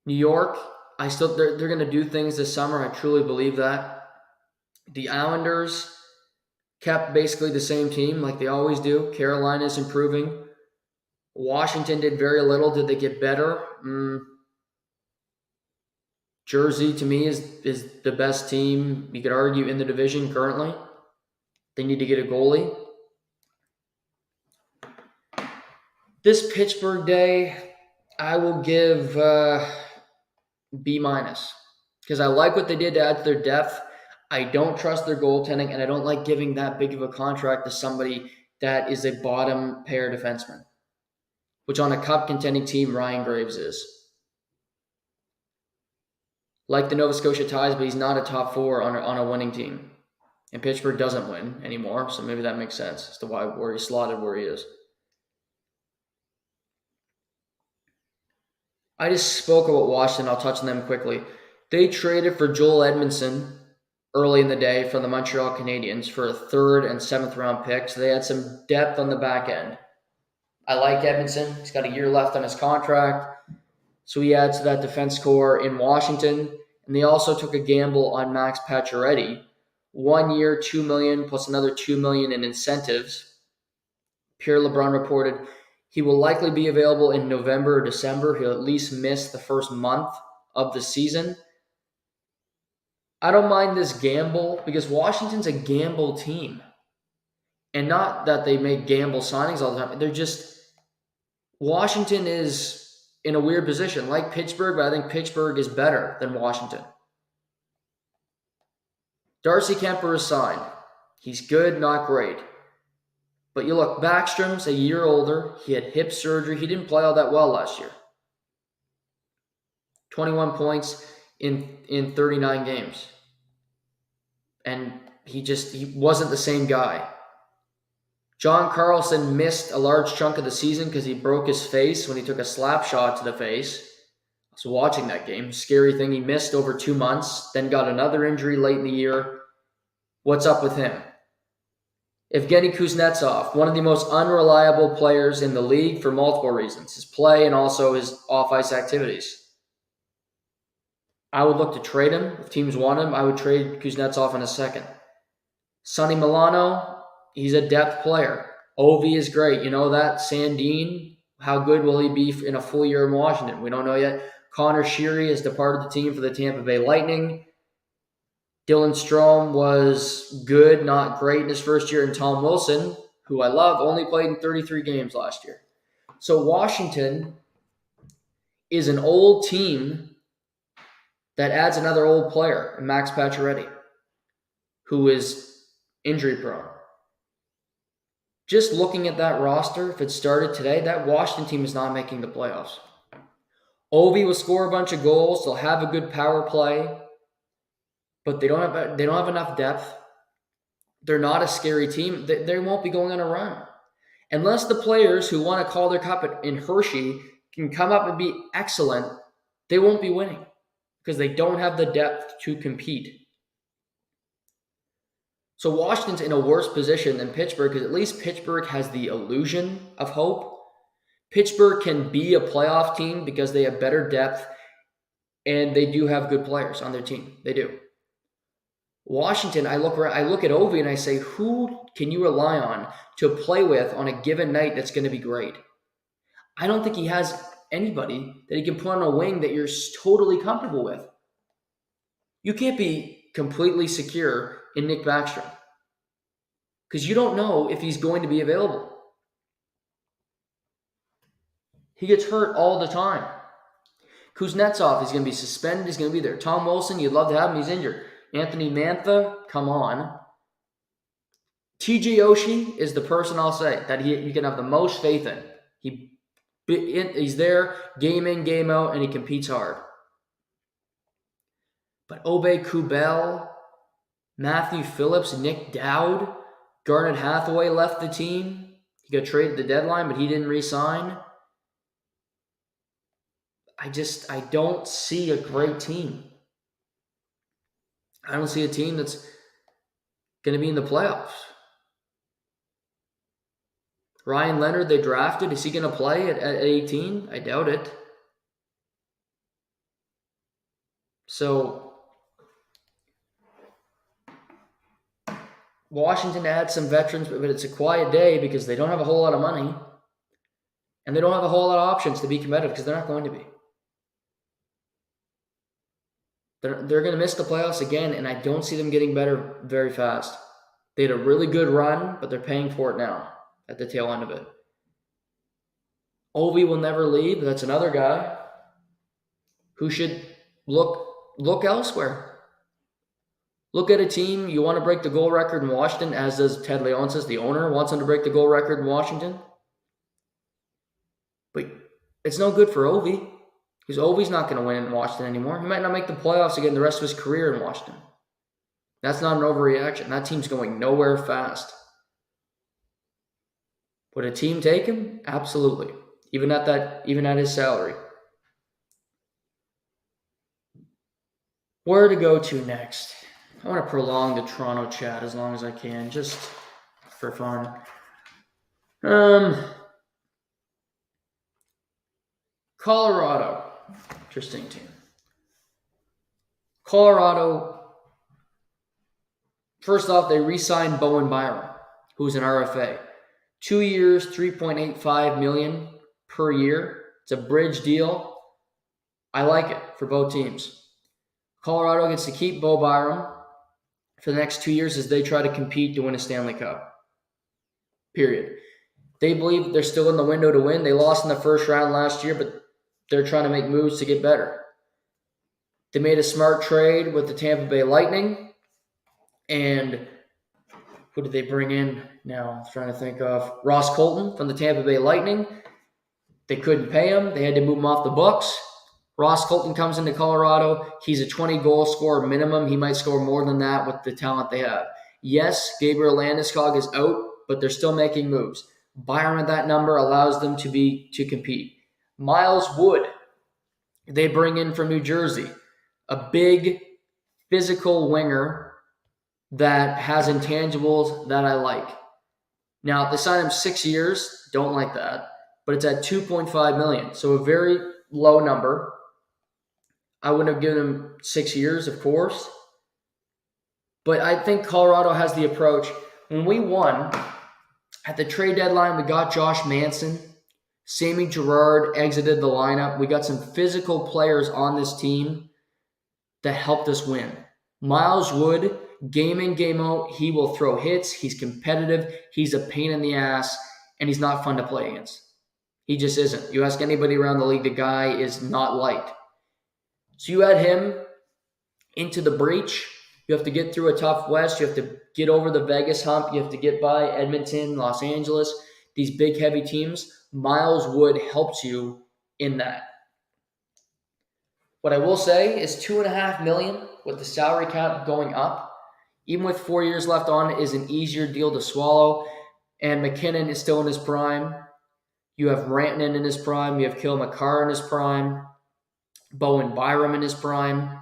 New York, they're going to do things this summer. I truly believe that. The Islanders kept basically the same team like they always do. Carolina's improving. Washington did very little. Did they get better? Jersey, to me, is the best team, you could argue, in the division currently. They need to get a goalie. This Pittsburgh day, I will give B-, because I like what they did to add to their depth. I don't trust their goaltending, and I don't like giving that big of a contract to somebody that is a bottom pair defenseman, which on a cup contending team, Ryan Graves is. Like the Nova Scotia Ties, but he's not a top 4 on a winning team. And Pittsburgh doesn't win anymore, so maybe that makes sense as to where he's slotted where he is. I just spoke about Washington. I'll touch on them quickly. They traded for Joel Edmondson early in the day from the Montreal Canadiens for a 3rd and 7th round pick, so they had some depth on the back end. I like Edmondson. He's got a year left on his contract. So he adds to that defense core in Washington. And they also took a gamble on Max Pacioretty. 1 year, $2 million plus another $2 million in incentives. Pierre LeBrun reported he will likely be available in November or December. He'll at least miss the first month of the season. I don't mind this gamble because Washington's a gamble team. And not that they make gamble signings all the time. They're just, Washington is in a weird position, like Pittsburgh, but I think Pittsburgh is better than Washington. Darcy Kemper is signed. He's good, not great. But you look, Backstrom's a year older. He had hip surgery. He didn't play all that well last year. 21 points in 39 games. And he wasn't the same guy. John Carlson missed a large chunk of the season because he broke his face when he took a slap shot to the face. I was watching that game. Scary thing. He missed over 2 months, then got another injury late in the year. What's up with him? Evgeny Kuznetsov, one of the most unreliable players in the league for multiple reasons. His play and also his off-ice activities. I would look to trade him. If teams want him, I would trade Kuznetsov in a second. Sonny Milano, he's a depth player. Ovi is great. You know that? Sandine, how good will he be in a full year in Washington? We don't know yet. Connor Sheary has departed the team for the Tampa Bay Lightning. Dylan Strome was good, not great in his first year. And Tom Wilson, who I love, only played in 33 games last year. So Washington is an old team that adds another old player, Max Pacioretty, who is injury prone. Just looking at that roster, if it started today, that Washington team is not making the playoffs. Ovi will score a bunch of goals. They'll have a good power play, but they don't have enough depth. They're not a scary team. They won't be going on a run. Unless the players who want to call their cup in Hershey can come up and be excellent, they won't be winning because they don't have the depth to compete. So Washington's in a worse position than Pittsburgh because at least Pittsburgh has the illusion of hope. Pittsburgh can be a playoff team because they have better depth and they do have good players on their team. They do. Washington, I look at Ovi and I say, who can you rely on to play with on a given night that's going to be great? I don't think he has anybody that he can put on a wing that you're totally comfortable with. You can't be completely secure in Nick Backstrom because you don't know if he's going to be available. He gets hurt all the time. Kuznetsov is going to be suspended. He's going to be there. Tom Wilson, you'd love to have him. He's injured. Anthony Mantha, come on. TJ Oshie is the person I'll say that you can have the most faith in. He's there, game in, game out, and he competes hard. But Obey Kubel, Matthew Phillips, Nick Dowd, Garnet Hathaway left the team. He got traded at the deadline, but he didn't re-sign. I don't see a great team. I don't see a team that's going to be in the playoffs. Ryan Leonard, they drafted. Is he going to play at 18? I doubt it. So, Washington adds some veterans, but it's a quiet day because they don't have a whole lot of money. And they don't have a whole lot of options to be competitive because they're not going to be. They're going to miss the playoffs again, and I don't see them getting better very fast. They had a really good run, but they're paying for it now at the tail end of it. Ovi will never leave. That's another guy who should look elsewhere. Look at a team. You want to break the goal record in Washington, as does Ted Leonsis, the owner, wants him to break the goal record in Washington. But it's no good for Ovi. Because Ovi's not going to win in Washington anymore. He might not make the playoffs again the rest of his career in Washington. That's not an overreaction. That team's going nowhere fast. Would a team take him? Absolutely. Even at his salary. Where to go to next? I want to prolong the Toronto chat as long as I can, just for fun. Colorado. Interesting team. Colorado, first off, they re-signed Bowen Byram, who's an RFA. 2 years, $3.85 million per year. It's a bridge deal. I like it for both teams. Colorado gets to keep Bo Byram for the next 2 years as they try to compete to win a Stanley Cup. Period. They believe they're still in the window to win. They lost in the first round last year, but they're trying to make moves to get better. They made a smart trade with the Tampa Bay Lightning. And who did they bring in now? I'm trying to think of Ross Colton from the Tampa Bay Lightning. They couldn't pay him. They had to move him off the books. Ross Colton comes into Colorado. He's a 20-goal scorer minimum. He might score more than that with the talent they have. Yes, Gabriel Landeskog is out, but they're still making moves. Byram at that number allows them to compete. Miles Wood, they bring in from New Jersey. A big physical winger that has intangibles that I like. Now, they signed him 6 years. Don't like that. But it's at $2.5 million. So a very low number. I wouldn't have given him 6 years, of course. But I think Colorado has the approach. When we won At the trade deadline, we got Josh Manson. Sammy Gerard exited the lineup. We got some physical players on this team that helped us win. Miles Wood, game in, game out, he will throw hits. He's competitive. He's a pain in the ass, and he's not fun to play against. He just isn't. You ask anybody around the league, the guy is not liked. So you add him into the breach. You have to get through a tough West. You have to get over the Vegas hump. You have to get by Edmonton, Los Angeles, these big, heavy teams. Miles Wood helps you in that. What I will say is $2.5 million with the salary cap going up, even with 4 years left on it, is an easier deal to swallow. And McKinnon is still in his prime. You have Rantanen in his prime. You have Cale Makar in his prime. Bowen Byram in his prime.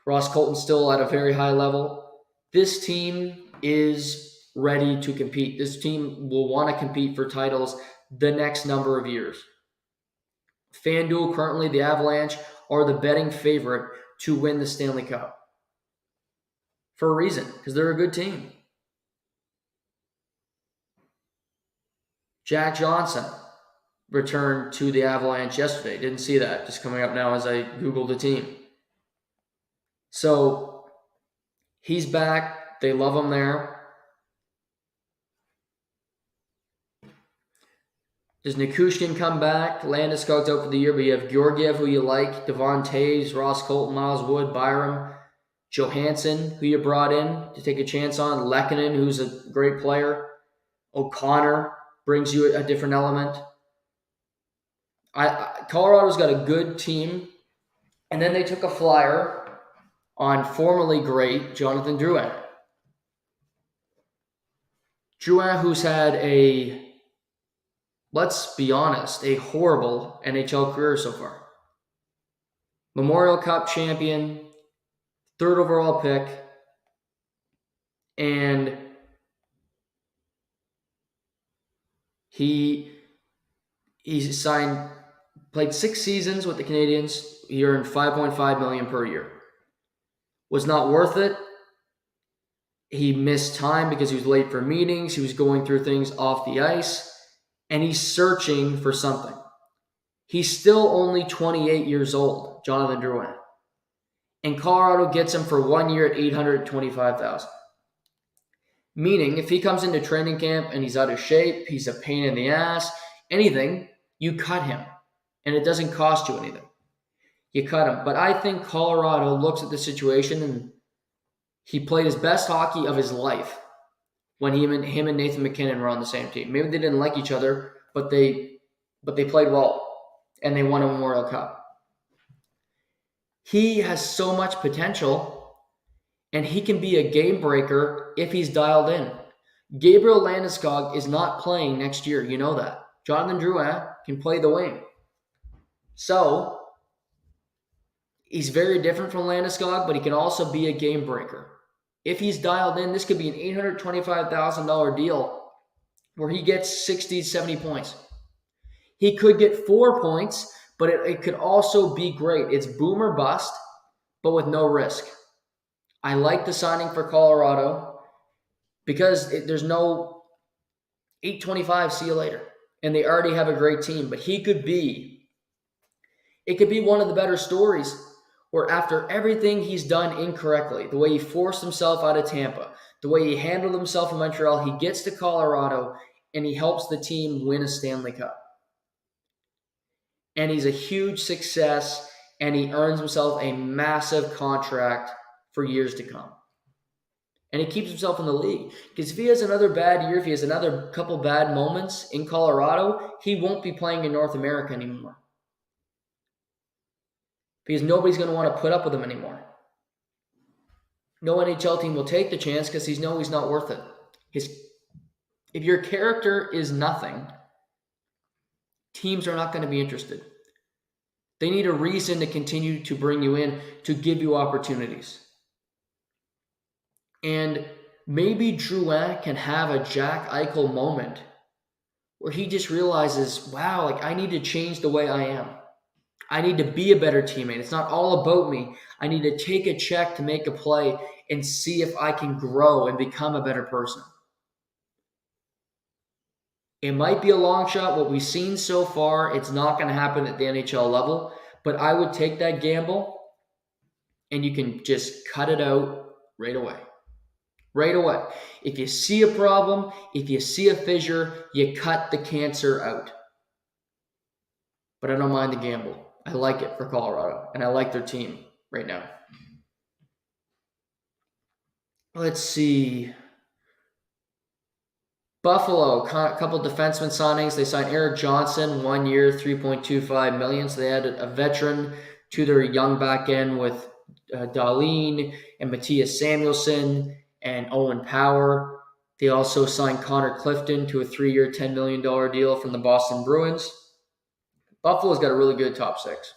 Ross Colton's still at a very high level. This team is ready to compete. This team will want to compete for titles the next number of years. FanDuel, currently the Avalanche, are the betting favorite to win the Stanley Cup. For a reason, because they're a good team. Jack Johnson returned to the Avalanche yesterday. Didn't see that. Just coming up now as I Googled the team. So he's back. They love him there. Does Nichushkin come back? Landeskog's out for the year, but you have Georgiev, who you like, Devon Toews, Ross Colton, Miles Wood, Byram, Johansson, who you brought in to take a chance on, Lehkonen, who's a great player, O'Connor brings you a different element. Colorado's got a good team, and then they took a flyer on formerly great Jonathan Drouin. Drouin, who's had let's be honest, a horrible NHL career so far. Memorial Cup champion, 3rd overall pick, and he played 6 seasons with the Canadiens. He earned $5.5 million per year. Was not worth it. He missed time because he was late for meetings. He was going through things off the ice. And he's searching for something. He's still only 28 years old, Jonathan Drouin. And Colorado gets him for 1 year at $825,000. Meaning, if he comes into training camp and he's out of shape, he's a pain in the ass, anything, you cut him. And it doesn't cost you anything. You cut him. But I think Colorado looks at the situation, and he played his best hockey of his life when him and Nathan McKinnon were on the same team. Maybe they didn't like each other, but they played well, and they won a Memorial Cup. He has so much potential, and he can be a game breaker if he's dialed in. Gabriel Landeskog is not playing next year. You know that. Jonathan Drouin can play the wing. So, he's very different from Landeskog, but he can also be a game breaker. If he's dialed in, this could be an $825,000 deal where he gets 60, 70 points. He could get 4 points, but it could also be great. It's boom or bust, but with no risk. I like the signing for Colorado because there's no $825, see you later. And they already have a great team, but it could be one of the better stories where after everything he's done incorrectly, the way he forced himself out of Tampa, the way he handled himself in Montreal, he gets to Colorado and he helps the team win a Stanley Cup. And he's a huge success, and he earns himself a massive contract for years to come. And he keeps himself in the league. Because if he has another bad year, if he has another couple bad moments in Colorado, he won't be playing in North America anymore. Because nobody's going to want to put up with him anymore. No NHL team will take the chance because he's not worth it. If your character is nothing, teams are not going to be interested. They need a reason to continue to bring you in, to give you opportunities. And maybe Drouin can have a Jack Eichel moment where he just realizes, wow, I need to change the way I am. I need to be a better teammate. It's not all about me. I need to take a check to make a play and see if I can grow and become a better person. It might be a long shot. What we've seen so far, it's not going to happen at the NHL level, but I would take that gamble and you can just cut it out right away. Right away. If you see a problem, if you see a fissure, you cut the cancer out. But I don't mind the gamble. I like it for Colorado, and I like their team right now. Let's see. Buffalo, a couple defenseman signings. They signed Eric Johnson, 1 year, $3.25 million. So they added a veteran to their young back end with Dahlin and Matthias Samuelsson and Owen Power. They also signed Connor Clifton to a 3-year, $10 million deal from the Boston Bruins. Buffalo's got a really good top six.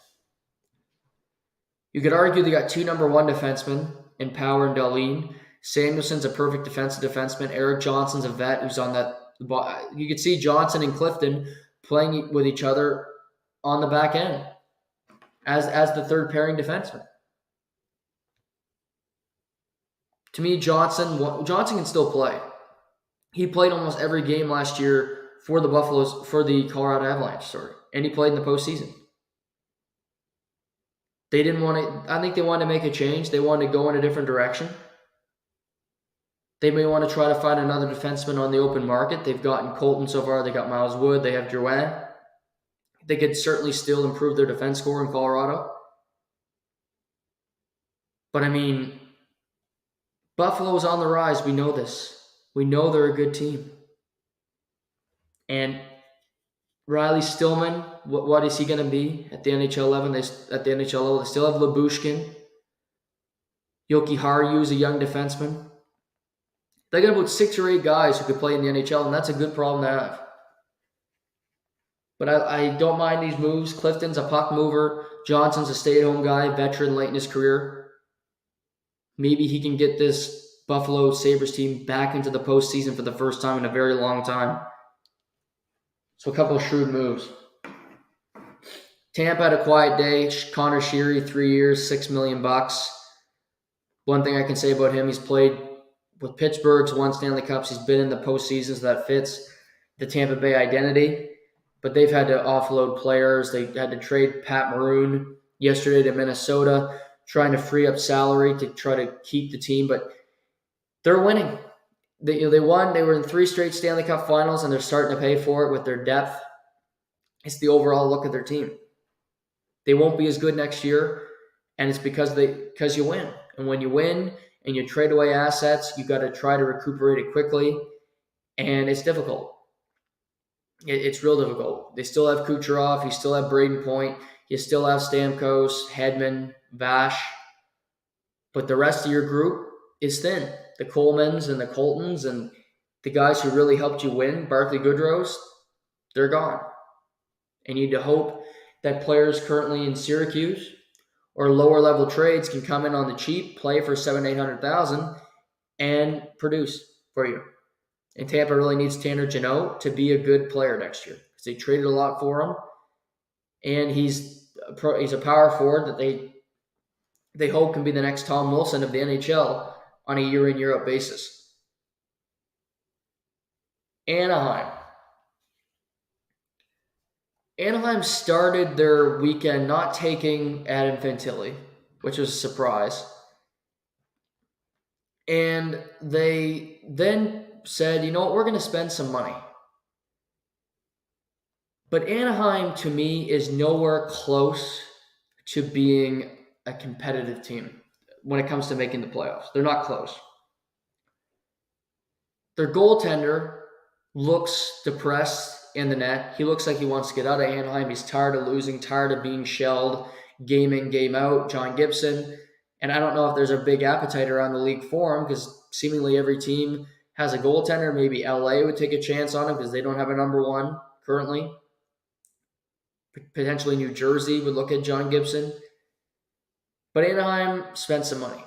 You could argue they got two number one defensemen in Power and Dahlin. Samuelson's a perfect defensive defenseman. Eric Johnson's a vet who's on that. You could see Johnson and Clifton playing with each other on the back end as the third pairing defenseman. To me, Johnson can still play. He played almost every game last year for the Colorado Avalanche, and he played in the postseason. They didn't want to. I think they wanted to make a change. They wanted to go in a different direction. They may want to try to find another defenseman on the open market. They've gotten Colton so far. They got Miles Wood. They have Drouin. They could certainly still improve their defense score in Colorado. But I mean, Buffalo's on the rise. We know this. We know they're a good team. And Riley Stillman, what is he going to be at the NHL level? At the NHL level, they still have Lyubushkin. Yoki Haru is a young defenseman. They got about 6 or 8 guys who could play in the NHL, and that's a good problem to have. But I don't mind these moves. Clifton's a puck mover. Johnson's a stay-at-home guy, veteran late in his career. Maybe he can get this Buffalo Sabres team back into the postseason for the first time in a very long time. So a couple of shrewd moves. Tampa had a quiet day. Connor Sheary, 3 years, $6 million. One thing I can say about him, he's played with Pittsburgh's won Stanley Cups. He's been in the postseason, so that fits the Tampa Bay identity. But they've had to offload players. They had to trade Pat Maroon yesterday to Minnesota, trying to free up salary to try to keep the team. But they're winning. They won. They were in 3 straight Stanley Cup finals, and they're starting to pay for it with their depth. It's the overall look of their team. They won't be as good next year, and it's because you win. And when you win and you trade away assets, you got to try to recuperate it quickly, and it's difficult. It's real difficult. They still have Kucherov. You still have Braden Point. You still have Stamkos, Hedman, Vash. But the rest of your group is thin. The Colemans and the Coltons and the guys who really helped you win, Barclay Goodrows, they're gone. And you need to hope that players currently in Syracuse or lower level trades can come in on the cheap, play for $700,000-$800,000 and produce for you. And Tampa really needs Tanner Jeannot to be a good player next year because they traded a lot for him, and he's a power forward that they hope can be the next Tom Wilson of the NHL on a year-in, year-out basis. Anaheim started their weekend not taking Adam Fantilli, which was a surprise. And they then said, you know what, we're going to spend some money. But Anaheim, to me, is nowhere close to being a competitive team when it comes to making the playoffs. They're not close. Their goaltender looks depressed in the net. He looks like he wants to get out of Anaheim. He's tired of losing, tired of being shelled game in, game out. John Gibson. And I don't know if there's a big appetite around the league for him because seemingly every team has a goaltender. Maybe LA would take a chance on him because they don't have a number one currently. Potentially New Jersey would look at John Gibson. But Anaheim spent some money.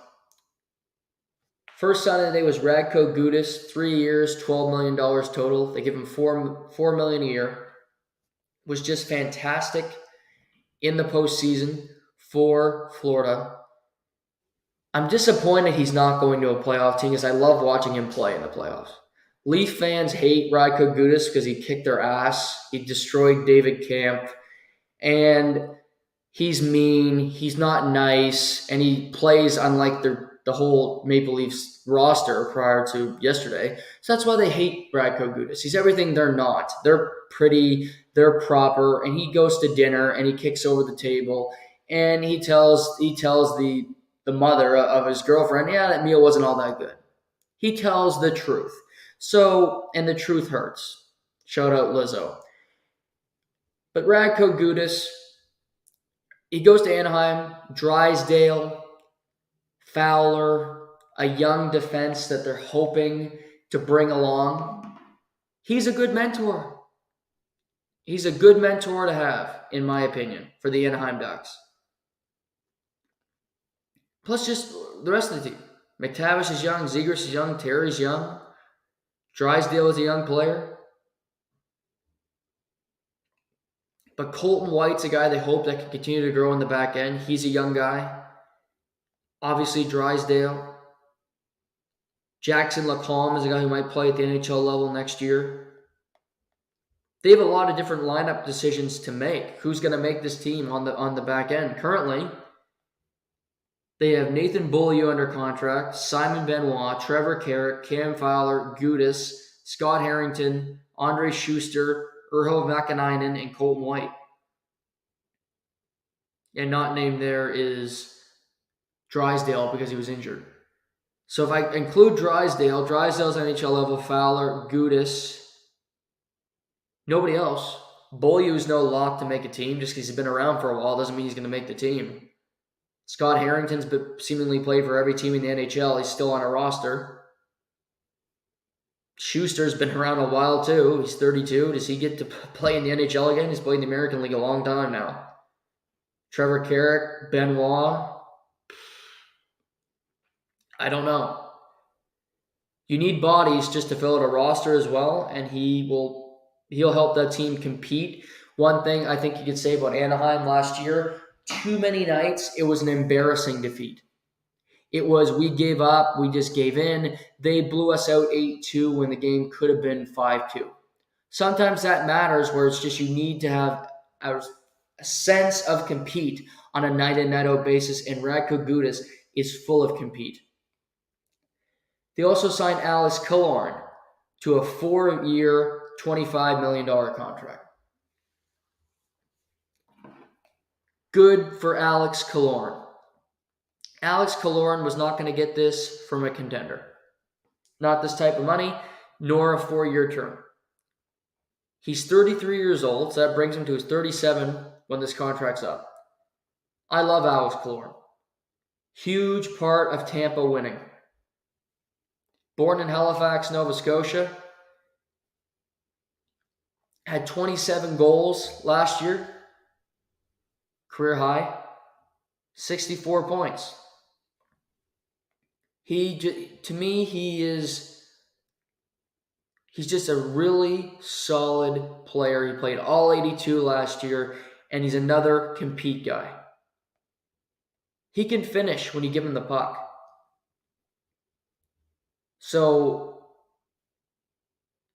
First signing of the day was Radko Gudas, 3 years, $12 million total. They give him $4 million a year. Was just fantastic in the postseason for Florida. I'm disappointed he's not going to a playoff team because I love watching him play in the playoffs. Leaf fans hate Radko Gudas because he kicked their ass. He destroyed David Kampf. And he's mean, he's not nice, and he plays unlike the whole Maple Leafs roster prior to yesterday. So that's why they hate Radko Gudas. He's everything they're not. They're pretty, they're proper, and he goes to dinner and he kicks over the table and he tells the mother of his girlfriend, yeah, that meal wasn't all that good. He tells the truth. So, and the truth hurts. Shout out Lizzo. But Radko Gudas, he goes to Anaheim, Drysdale, Fowler, a young defense that they're hoping to bring along. He's a good mentor. He's a good mentor to have, in my opinion, for the Anaheim Ducks. Plus just the rest of the team. McTavish is young, Zegras is young, Terry's young, Drysdale is a young player. But Colton White's a guy they hope that can continue to grow in the back end. He's a young guy. Obviously, Drysdale. Jackson Lacombe is a guy who might play at the NHL level next year. They have a lot of different lineup decisions to make. Who's going to make this team on the back end? Currently, they have Nathan Beaulieu under contract, Simon Benoit, Trevor Carrick, Cam Fowler, Gudas, Scott Harrington, Andre Schuster, Urho Vakanainen, and Colton White. And not named there is Drysdale because he was injured. So if I include Drysdale's NHL level, Fowler, Gudas, nobody else. Beaulieu's no lock to make a team just because he's been around for a while doesn't mean he's going to make the team. Scott Harrington's seemingly played for every team in the NHL. He's still on a roster. Schuster's been around a while too. He's 32. Does he get to play in the NHL again? He's played in the American League a long time now. Trevor Carrick, Benoit. I don't know. You need bodies just to fill out a roster as well, and he'll help that team compete. One thing I think you could say about Anaheim last year, too many nights, it was an embarrassing defeat. It was, we gave up, we just gave in. They blew us out 8-2 when the game could have been 5-2. Sometimes that matters where it's just you need to have a sense of compete on a night-in, night-out basis, and Radko Gudas is full of compete. They also signed Alex Killorn to a 4-year, $25 million contract. Good for Alex Killorn. Alex Killorn was not going to get this from a contender. Not this type of money, nor a 4-year term. He's 33 years old, so that brings him to his 37 when this contract's up. I love Alex Killorn. Huge part of Tampa winning. Born in Halifax, Nova Scotia. Had 27 goals last year. Career high. 64 points. To me, he's just a really solid player. He played all 82 last year, and he's another compete guy. He can finish when you give him the puck. So,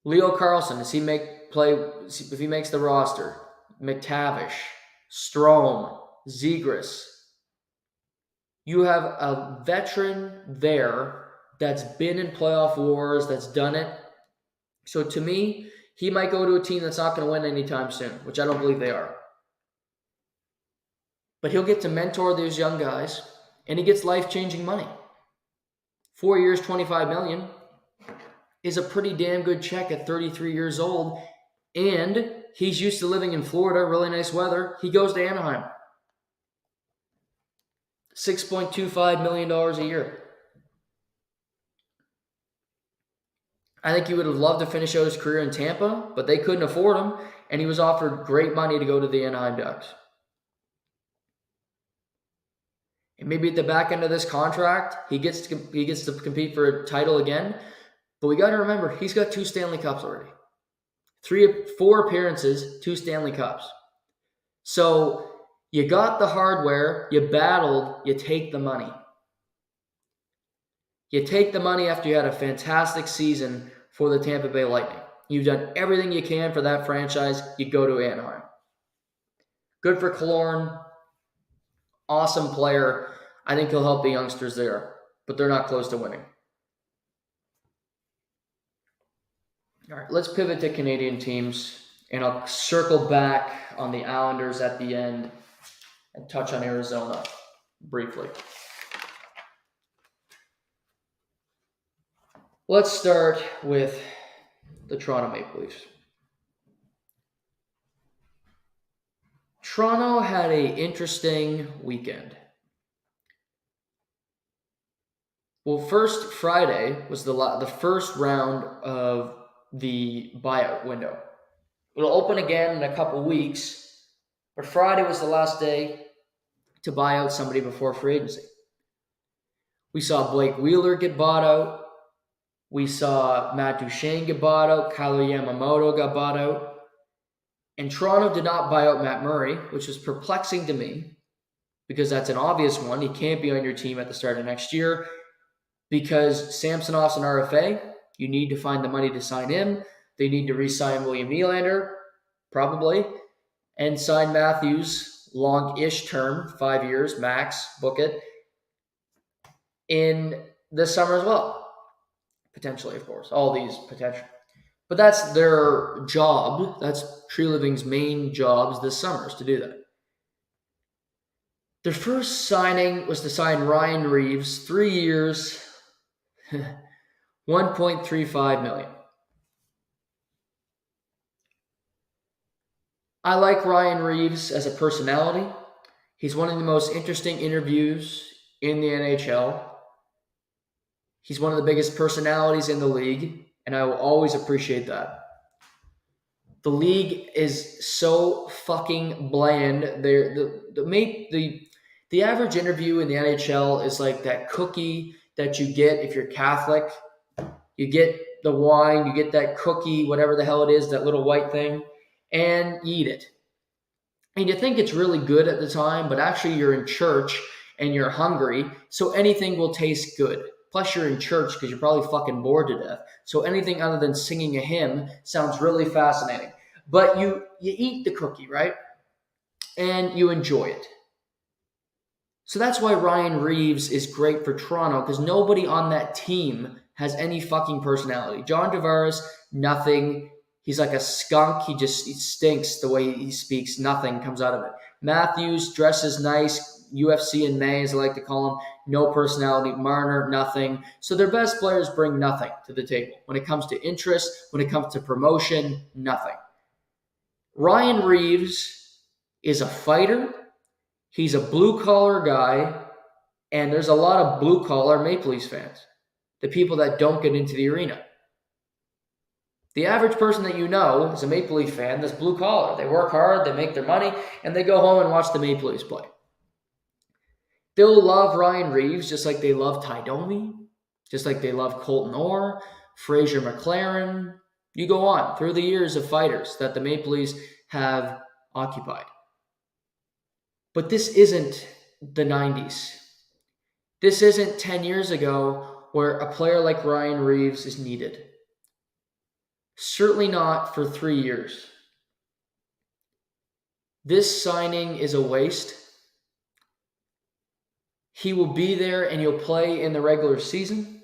Leo Carlson, if he makes the roster? McTavish, Strome, Zegras. You have a veteran there that's been in playoff wars, that's done it. So to me, he might go to a team that's not going to win anytime soon, which I don't believe they are. But he'll get to mentor these young guys, and he gets life-changing money. 4 years, $25 million is a pretty damn good check at 33 years old, and he's used to living in Florida, really nice weather. He goes to Anaheim. $6.25 million a year. I think he would have loved to finish out his career in Tampa, but they couldn't afford him, and he was offered great money to go to the Anaheim Ducks. And maybe at the back end of this contract, he gets to compete for a title again. But we got to remember, he's got 2 Stanley Cups already. 4 appearances, 2 Stanley Cups. So you got the hardware, you battled, you take the money. You take the money after you had a fantastic season for the Tampa Bay Lightning. You've done everything you can for that franchise. You go to Anaheim. Good for Killorn. Awesome player. I think he'll help the youngsters there, but they're not close to winning. All right, let's pivot to Canadian teams, and I'll circle back on the Islanders at the end and touch on Arizona briefly. Let's start with the Toronto Maple Leafs. Toronto had an interesting weekend. Well, first, Friday was the first round of the buyout window. It'll open again in a couple weeks, but Friday was the last day to buy out somebody before free agency. We saw Blake Wheeler get bought out. We saw Matt Duchene get bought out. Kyler Yamamoto got bought out. And Toronto did not buy out Matt Murray, which was perplexing to me because that's an obvious one. He can't be on your team at the start of next year because Samsonov's an RFA. You need to find the money to sign him. They need to re-sign William Nylander, probably, and sign Matthews, long-ish term, 5 years max, book it, in this summer as well. Potentially, of course. All these potential. But that's their job. That's Tree Living's main jobs this summer is to do that. Their first signing was to sign Ryan Reeves, 3 years, $1.35 million. I like Ryan Reeves as a personality. He's one of the most interesting interviews in the NHL. He's one of the biggest personalities in the league, and I will always appreciate that. The league is so fucking bland. The average interview in the NHL is like that cookie that you get if you're Catholic. You get the wine, you get that cookie, whatever the hell it is, that little white thing, and you eat it. And you think it's really good at the time, but actually you're in church and you're hungry, so anything will taste good. Plus you're in church because you're probably fucking bored to death. So anything other than singing a hymn sounds really fascinating. But you eat the cookie, right? And you enjoy it. So that's why Ryan Reeves is great for Toronto, because nobody on that team has any fucking personality. John Tavares, nothing. He's like a skunk. He stinks the way he speaks. Nothing comes out of it. Matthews dresses nice. UFC in May, as I like to call him. No personality. Marner, nothing. So their best players bring nothing to the table. When it comes to interest, when it comes to promotion, nothing. Ryan Reeves is a fighter. He's a blue-collar guy. And there's a lot of blue-collar Maple Leafs fans. The people that don't get into the arena. The average person that you know is a Maple Leaf fan that's blue-collar. They work hard, they make their money, and they go home and watch the Maple Leafs play. They'll love Ryan Reeves just like they love Ty Domi, just like they love Colton Orr, Fraser McLaren. You go on through the years of fighters that the Maple Leafs have occupied. But this isn't the 90s. This isn't 10 years ago where a player like Ryan Reeves is needed. Certainly not for 3 years. This signing is a waste. He will be there and he'll play in the regular season.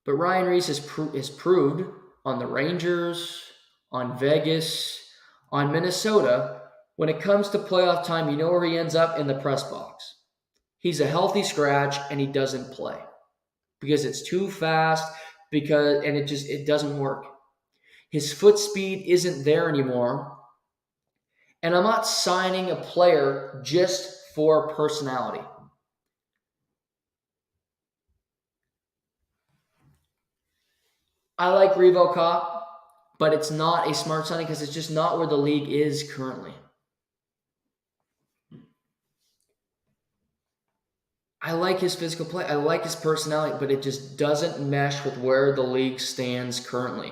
But Ryan Reeves has proved on the Rangers, on Vegas, on Minnesota, when it comes to playoff time, you know where he ends up? In the press box. He's a healthy scratch and he doesn't play. Because it's too fast, and it doesn't work. His foot speed isn't there anymore. And I'm not signing a player just for personality. I like Revo Cop, but it's not a smart signing because it's just not where the league is currently. I like his physical play. I like his personality, but it just doesn't mesh with where the league stands currently.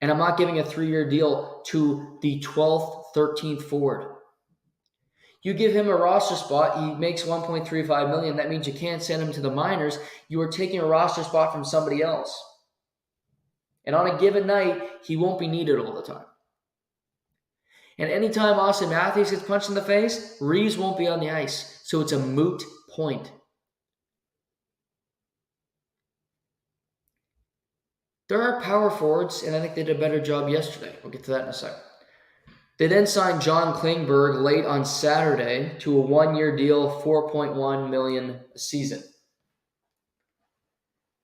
And I'm not giving a 3-year deal to the 12th, 13th forward. You give him a roster spot, he makes $1.35 million. That means you can't send him to the minors. You are taking a roster spot from somebody else. And on a given night, he won't be needed all the time. And anytime Austin Matthews gets punched in the face, Reeves won't be on the ice. So it's a moot point. There are power forwards, and I think they did a better job yesterday. We'll get to that in a second. They then signed John Klingberg late on Saturday to a one-year deal, $4.1 million a season.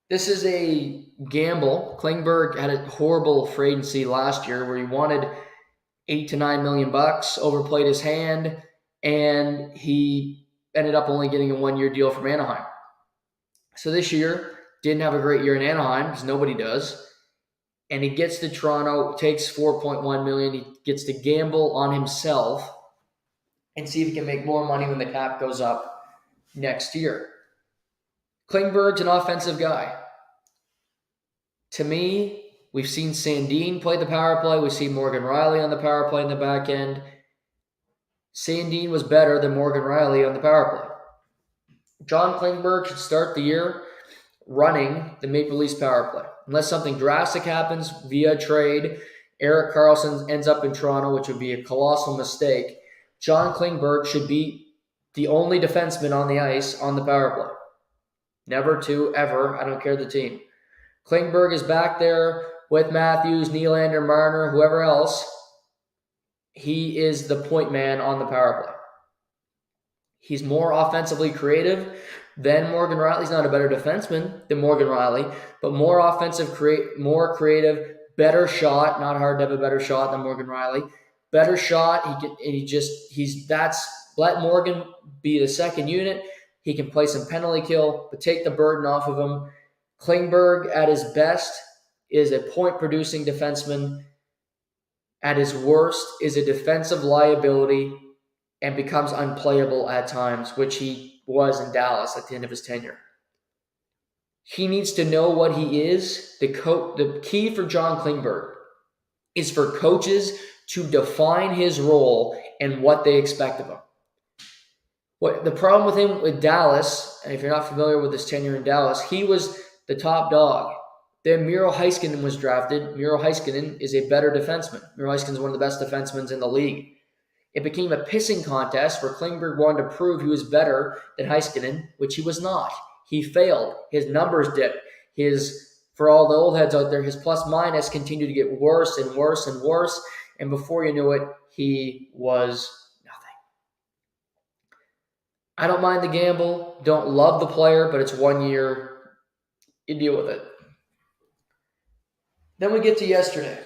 This is a gamble. Klingberg had a horrible free agency last year where he wanted $8 to $9 million, overplayed his hand, and he ended up only getting a one-year deal from Anaheim. So this year, didn't have a great year in Anaheim, because nobody does. And he gets to Toronto, takes $4.1 million. He gets to gamble on himself and see if he can make more money when the cap goes up next year. Klingberg's an offensive guy. To me, we've seen Sandin play the power play. We've seen Morgan Rielly on the power play in the back end. Sandin was better than Morgan Rielly on the power play. John Klingberg should start the year running the Maple Leafs power play. Unless something drastic happens via trade, Erik Karlsson ends up in Toronto, which would be a colossal mistake. John Klingberg should be the only defenseman on the ice on the power play. Never to, ever. I don't care the team. Klingberg is back there with Matthews, Nylander, Marner, whoever else. He is the point man on the power play. He's more offensively creative than Morgan Rielly. He's not a better defenseman than Morgan Rielly, but more offensive, more creative, better shot. Not hard to have a better shot than Morgan Rielly. Better shot. Let Morgan be the second unit. He can play some penalty kill, but take the burden off of him. Klingberg, at his best, is a point-producing defenseman. At his worst, is a defensive liability and becomes unplayable at times, which he was in Dallas at the end of his tenure. He needs to know what he is. The key for John Klingberg is for coaches to define his role and what they expect of him. The problem with him with Dallas, and if you're not familiar with his tenure in Dallas, he was the top dog. Then Miro Heiskanen was drafted. Miro Heiskanen is a better defenseman. Miro Heiskanen is one of the best defensemen in the league. It became a pissing contest where Klingberg wanted to prove he was better than Heiskanen, which he was not. He failed. His numbers dipped. For all the old heads out there, his plus-minus continued to get worse and worse and worse. And before you knew it, he was nothing. I don't mind the gamble. Don't love the player, but it's 1 year. You deal with it. Then we get to yesterday.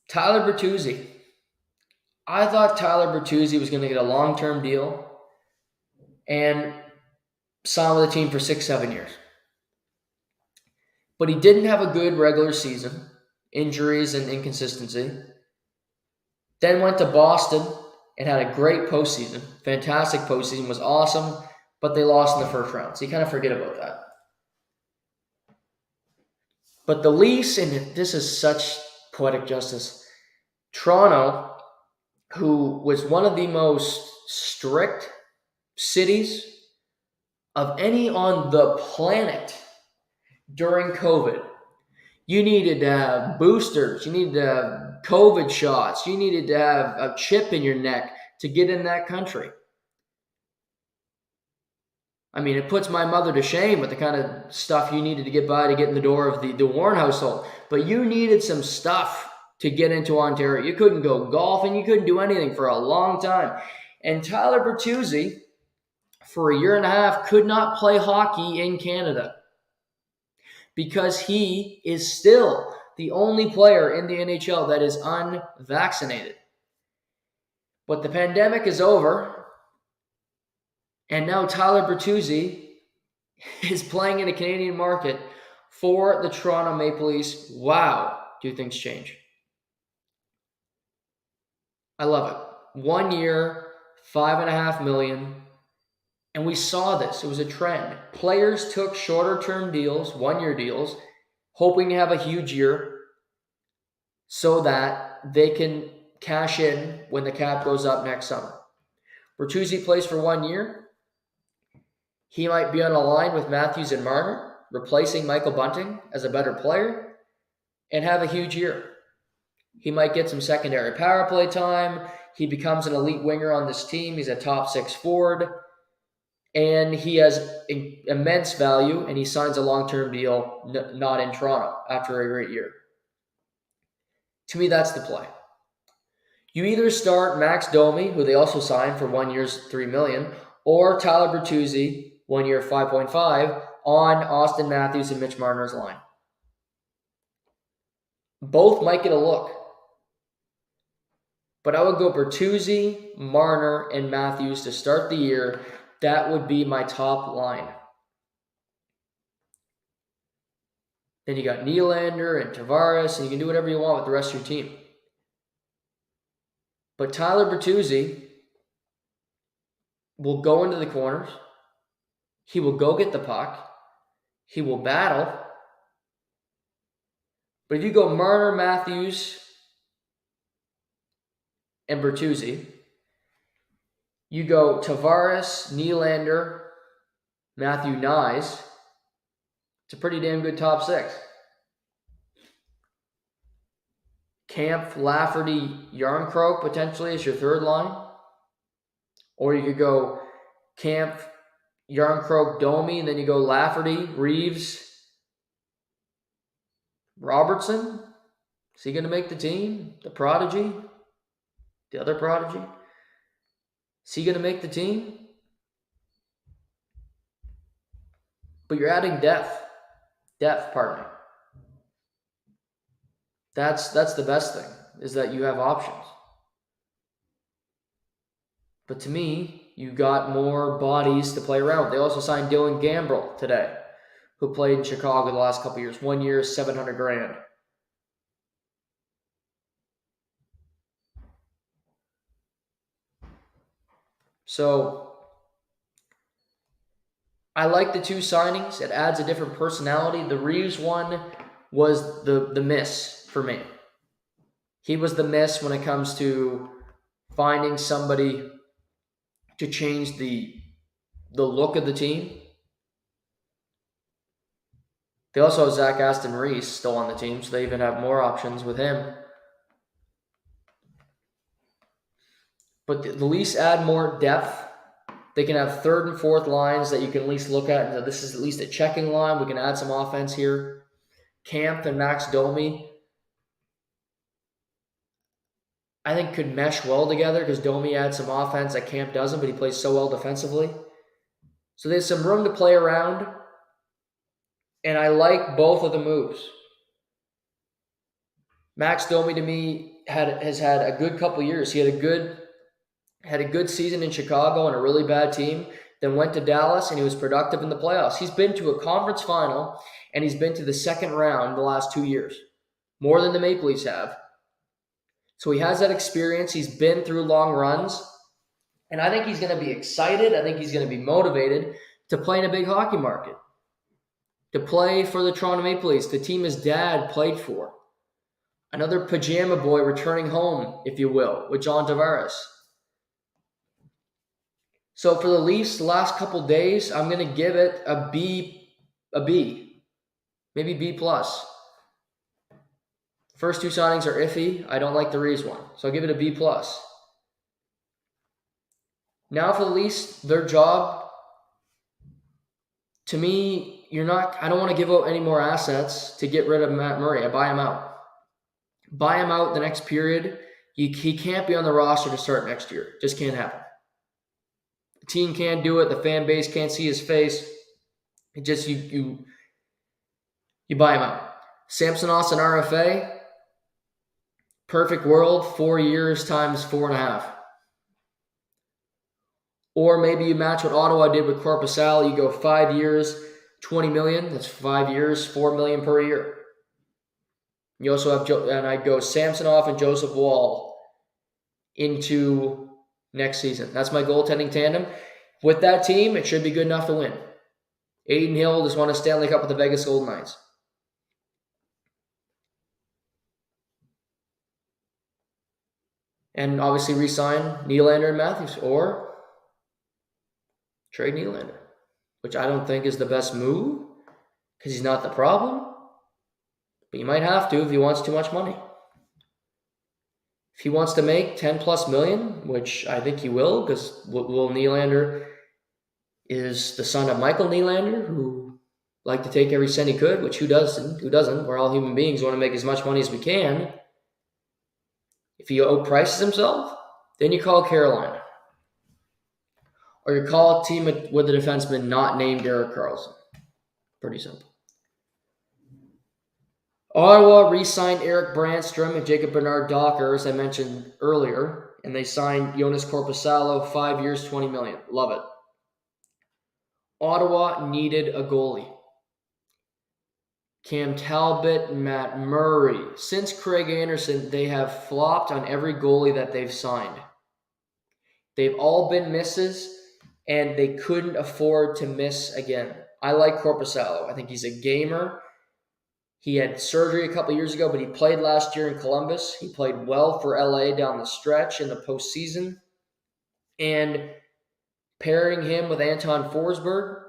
Tyler Bertuzzi. I thought Tyler Bertuzzi was going to get a long-term deal and sign with the team for 6-7 years. But he didn't have a good regular season, injuries and inconsistency. Then went to Boston and had a great postseason. Fantastic postseason, was awesome, but they lost in the first round. So you kind of forget about that. But the Leafs, and this is such poetic justice, Toronto, who was one of the most strict cities of any on the planet during COVID. You needed to have boosters. You needed to have COVID shots. You needed to have a chip in your neck to get in that country. I mean, it puts my mother to shame with the kind of stuff you needed to get by to get in the door of the Warren household. But you needed some stuff to get into Ontario. You couldn't go golfing. You couldn't do anything for a long time. And Tyler Bertuzzi, for a year and a half, could not play hockey in Canada because he is still the only player in the NHL that is unvaccinated. But the pandemic is over. And now Tyler Bertuzzi is playing in a Canadian market for the Toronto Maple Leafs. Wow, do things change? I love it. 1 year, $5.5 million. And we saw this. It was a trend. Players took shorter-term deals, 1-year deals, hoping to have a huge year so that they can cash in when the cap goes up next summer. Bertuzzi plays for 1 year. He might be on a line with Matthews and Marner. replacing Michael Bunting as a better player, and have a huge year. He might get some secondary power play time. He becomes an elite winger on this team. He's a top 6 forward. And he has immense value, and he signs a long-term deal not in Toronto after a great year. To me, that's the play. You either start Max Domi, who they also signed for 1 year's $3 million, or Tyler Bertuzzi, 1 year $5.5, on Austin Matthews and Mitch Marner's line. Both might get a look. But I would go Bertuzzi, Marner, and Matthews to start the year. That would be my top line. Then you got Nylander and Tavares, and you can do whatever you want with the rest of your team. But Tyler Bertuzzi will go into the corners. He will go get the puck. He will battle. But if you go Marner, Matthews, and Bertuzzi, you go Tavares, Nylander, Matthew Nyes. It's a pretty damn good top 6. Kampf, Lafferty, Yarncroke potentially is your third line. Or you could go Kampf, Yarncroke, Domi, and then you go Lafferty, Reeves, Robertson. Is he going to make the team? The prodigy? The other prodigy? Is he going to make the team? But you're adding depth. Pardon me. That's the best thing, is that you have options. But to me, you got more bodies to play around with. They also signed Dylan Gambrell today, who played in Chicago the last couple years. 1 year, $700,000. So I like the 2 signings. It adds a different personality. The Reeves one was the miss for me. He was the miss when it comes to finding somebody to change the look of the team. They also have Zach Aston Reese still on the team, so they even have more options with him. But the Leafs add more depth. They can have third and fourth lines that you can at least look at. And this is at least a checking line. We can add some offense here. Kampf and Max Domi, I think, could mesh well together because Domi adds some offense that Kampf doesn't, but he plays so well defensively. So there's some room to play around, and I like both of the moves. Max Domi, to me, has had a good couple years. He had a good season in Chicago on a really bad team, then went to Dallas, and he was productive in the playoffs. He's been to a conference final, and he's been to the second round the last 2 years, more than the Maple Leafs have. So he has that experience. He's been through long runs, and I think he's going to be excited. I think he's going to be motivated to play in a big hockey market, to play for the Toronto Maple Leafs, the team his dad played for. Another pajama boy returning home, if you will, with John Tavares. So for the Leafs, the last couple days, I'm going to give it a B, maybe B+. First 2 signings are iffy. I don't like the Reeves one, so I'll give it a B+. Now for the Leafs, their job, to me, I don't want to give out any more assets to get rid of Matt Murray. I buy him out. Buy him out the next period. He can't be on the roster to start next year. Just can't happen. The team can't do it. The fan base can't see his face. It just, you buy him out. Samsonos and RFA, perfect world, 4 years times 4.5. Or maybe you match what Ottawa did with Korpisalo. You go 5 years, $20 million. That's 5 years, $4 million per year. You also have and I'd go Samsonov and Joseph Wall into next season. That's my goaltending tandem. With that team, it should be good enough to win. Aiden Hill just won a Stanley Cup with the Vegas Golden Knights. And obviously re-sign Nylander and Matthews, or trade Nylander, which I don't think is the best move. because he's not the problem, but you might have to if he wants too much money. If he wants to make 10 plus million, which I think he will, because Will Nylander is the son of Michael Nylander, who liked to take every cent he could, which who doesn't? We're all human beings, want to make as much money as we can. If he outprices himself, then you call Carolina. Or you call a team with a defenseman not named Erik Karlsson. Pretty simple. Ottawa re-signed Erik Brannstrom and Jacob Bernard-Docker, as I mentioned earlier, and they signed Joonas Korpisalo, 5 years, $20 million. Love it. Ottawa needed a goalie. Cam Talbot, Matt Murray. Since Craig Anderson, they have flopped on every goalie that they've signed. They've all been misses, and they couldn't afford to miss again. I like Korpisalo. I think he's a gamer. He had surgery a couple years ago, but he played last year in Columbus. He played well for LA down the stretch in the postseason. And pairing him with Anton Forsberg,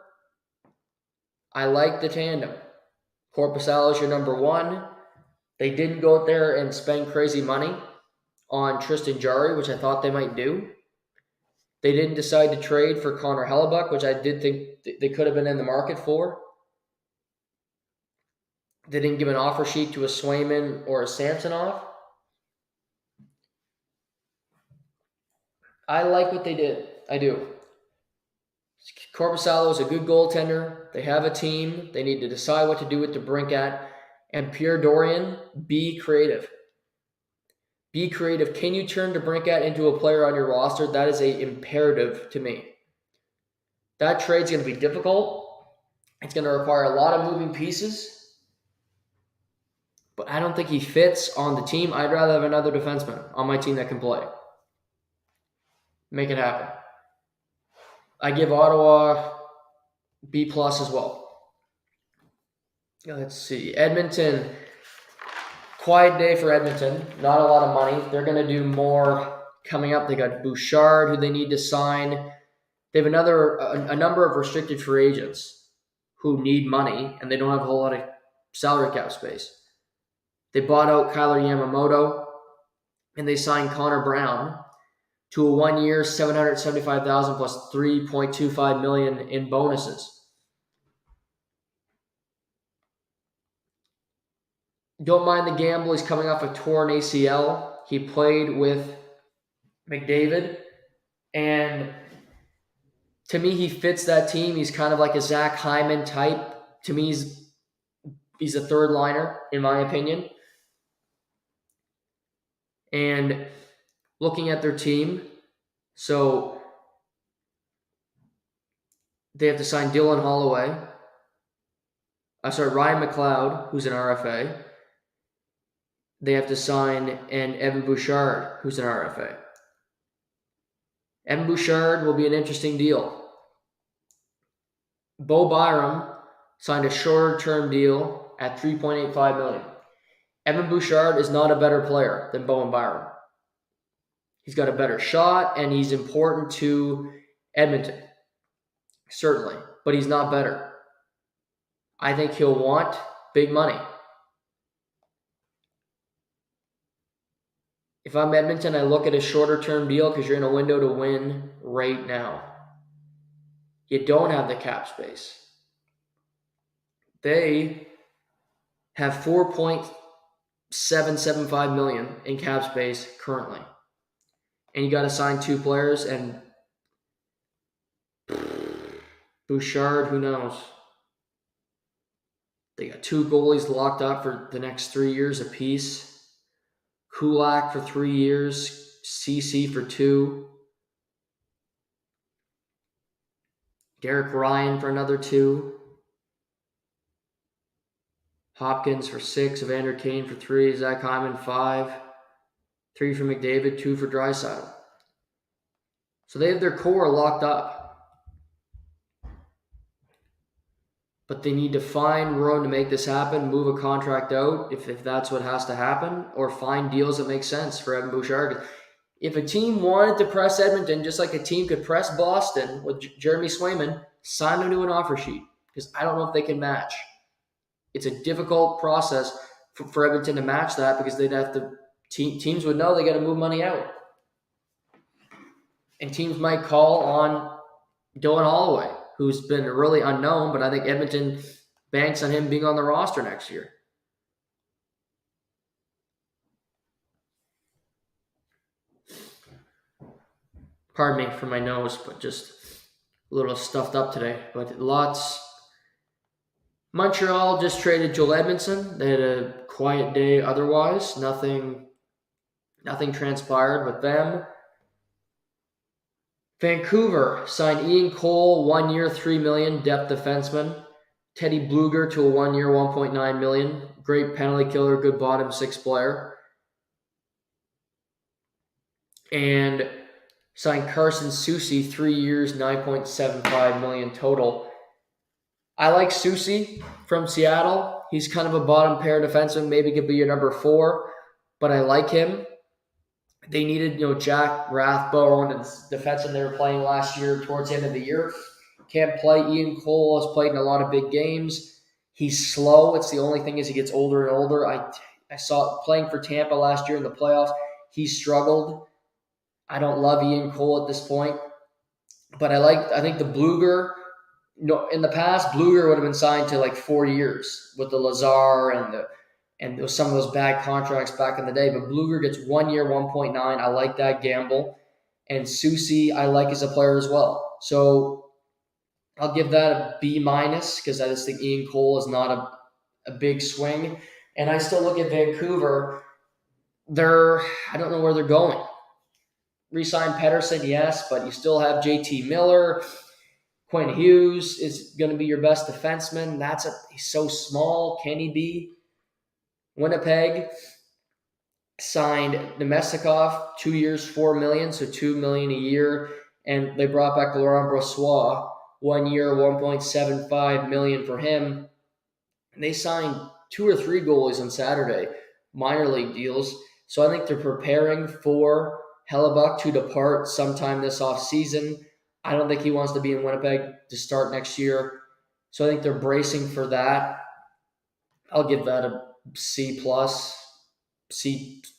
I like the tandem. Korpisalo is your number one. They didn't go out there and spend crazy money on Tristan Jarry, which I thought they might do. They didn't decide to trade for Connor Hellebuck, which I did think they could have been in the market for. They didn't give an offer sheet to a Swayman or a Samsonov. I like what they did. I do. Korpisalo is a good goaltender. They have a team. They need to decide what to do with DeBrincat. And Pierre Dorian, be creative. Be creative. Can you turn DeBrincat into a player on your roster? That is an imperative to me. That trade's going to be difficult. It's going to require a lot of moving pieces. But I don't think he fits on the team. I'd rather have another defenseman on my team that can play. Make it happen. I give Ottawa B+ as well. Let's see. Edmonton. Quiet day for Edmonton. Not a lot of money. They're going to do more coming up. They got Bouchard, who they need to sign. They have a number of restricted free agents who need money, and they don't have a whole lot of salary cap space. They bought out Kyler Yamamoto, and they signed Connor Brown to a 1 year, $775,000 plus $3.25 million in bonuses. Don't mind the gamble. He's coming off a torn ACL. He played with McDavid, and to me, he fits that team. He's kind of like a Zach Hyman type. To me, he's a third liner, in my opinion. And looking at their team, so they have to sign Dylan Holloway. Ryan McLeod, who's an RFA. They have to sign Evan Bouchard, who's an RFA. Evan Bouchard will be an interesting deal. Bo Byram signed a shorter-term deal at $3.85 million. Evan Bouchard is not a better player than Bowen Byram. He's got a better shot, and he's important to Edmonton, certainly, but he's not better. I think he'll want big money. If I'm Edmonton, I look at a shorter-term deal because you're in a window to win right now. You don't have the cap space. They have $4.775 million in cap space currently. And you got to sign two players, and Bouchard, who knows? They got two goalies locked up for the next 3 years apiece. Kulak for 3 years, CC for 2. Derek Ryan for another 2. Hopkins for 6, Evander Kane for 3, Zach Hyman 5, 3 for McDavid, 2 for Draisaitl. So they have their core locked up. But they need to find room to make this happen, move a contract out if that's what has to happen, or find deals that make sense for Evan Bouchard. If a team wanted to press Edmonton, just like a team could press Boston with Jeremy Swayman, sign him to an offer sheet, because I don't know if they can match. It's a difficult process for Edmonton to match that because they'd have to teams would know they got to move money out, and teams might call on Dylan Holloway, who's been really unknown, but I think Edmonton banks on him being on the roster next year. Pardon me for my nose, but just a little stuffed up today. But lots. Montreal just traded Joel Edmondson. They had a quiet day otherwise. Nothing transpired with them. Vancouver signed Ian Cole, 1 year, $3 million, depth defenseman. Teddy Bluger to a 1 year, $1.9 million. Great penalty killer, good bottom six player. And signed Carson Soucy, 3 years, $9.75 million total. I like Soucy from Seattle. He's kind of a bottom pair defenseman, maybe could be your number 4, but I like him. They needed, Jack Rathbone and defenseman they were playing last year towards the end of the year. Can't play. Ian Cole has played in a lot of big games. He's slow. It's the only thing as he gets older and older. I saw playing for Tampa last year in the playoffs. He struggled. I don't love Ian Cole at this point, but I think the Bluger. In the past, Bluger would have been signed to like 4 years with the Lazar and some of those bad contracts back in the day. But Bluger gets 1 year, 1.9. I like that gamble. And Soucy, I like as a player as well. So I'll give that a B- because I just think Ian Cole is not a big swing. And I still look at Vancouver. I don't know where they're going. Resign Pettersson, yes, but you still have JT Miller. Quinn Hughes is going to be your best defenseman. He's so small. Can he be? Winnipeg signed Nemestikov, 2 years, $4 million, so $2 million a year, and they brought back Laurent Brossoit, 1 year, $1.75 million for him. And they signed 2 or 3 goalies on Saturday, minor league deals. So I think they're preparing for Hellebuck to depart sometime this offseason. I don't think he wants to be in Winnipeg to start next year. So I think they're bracing for that. I'll give that a C+,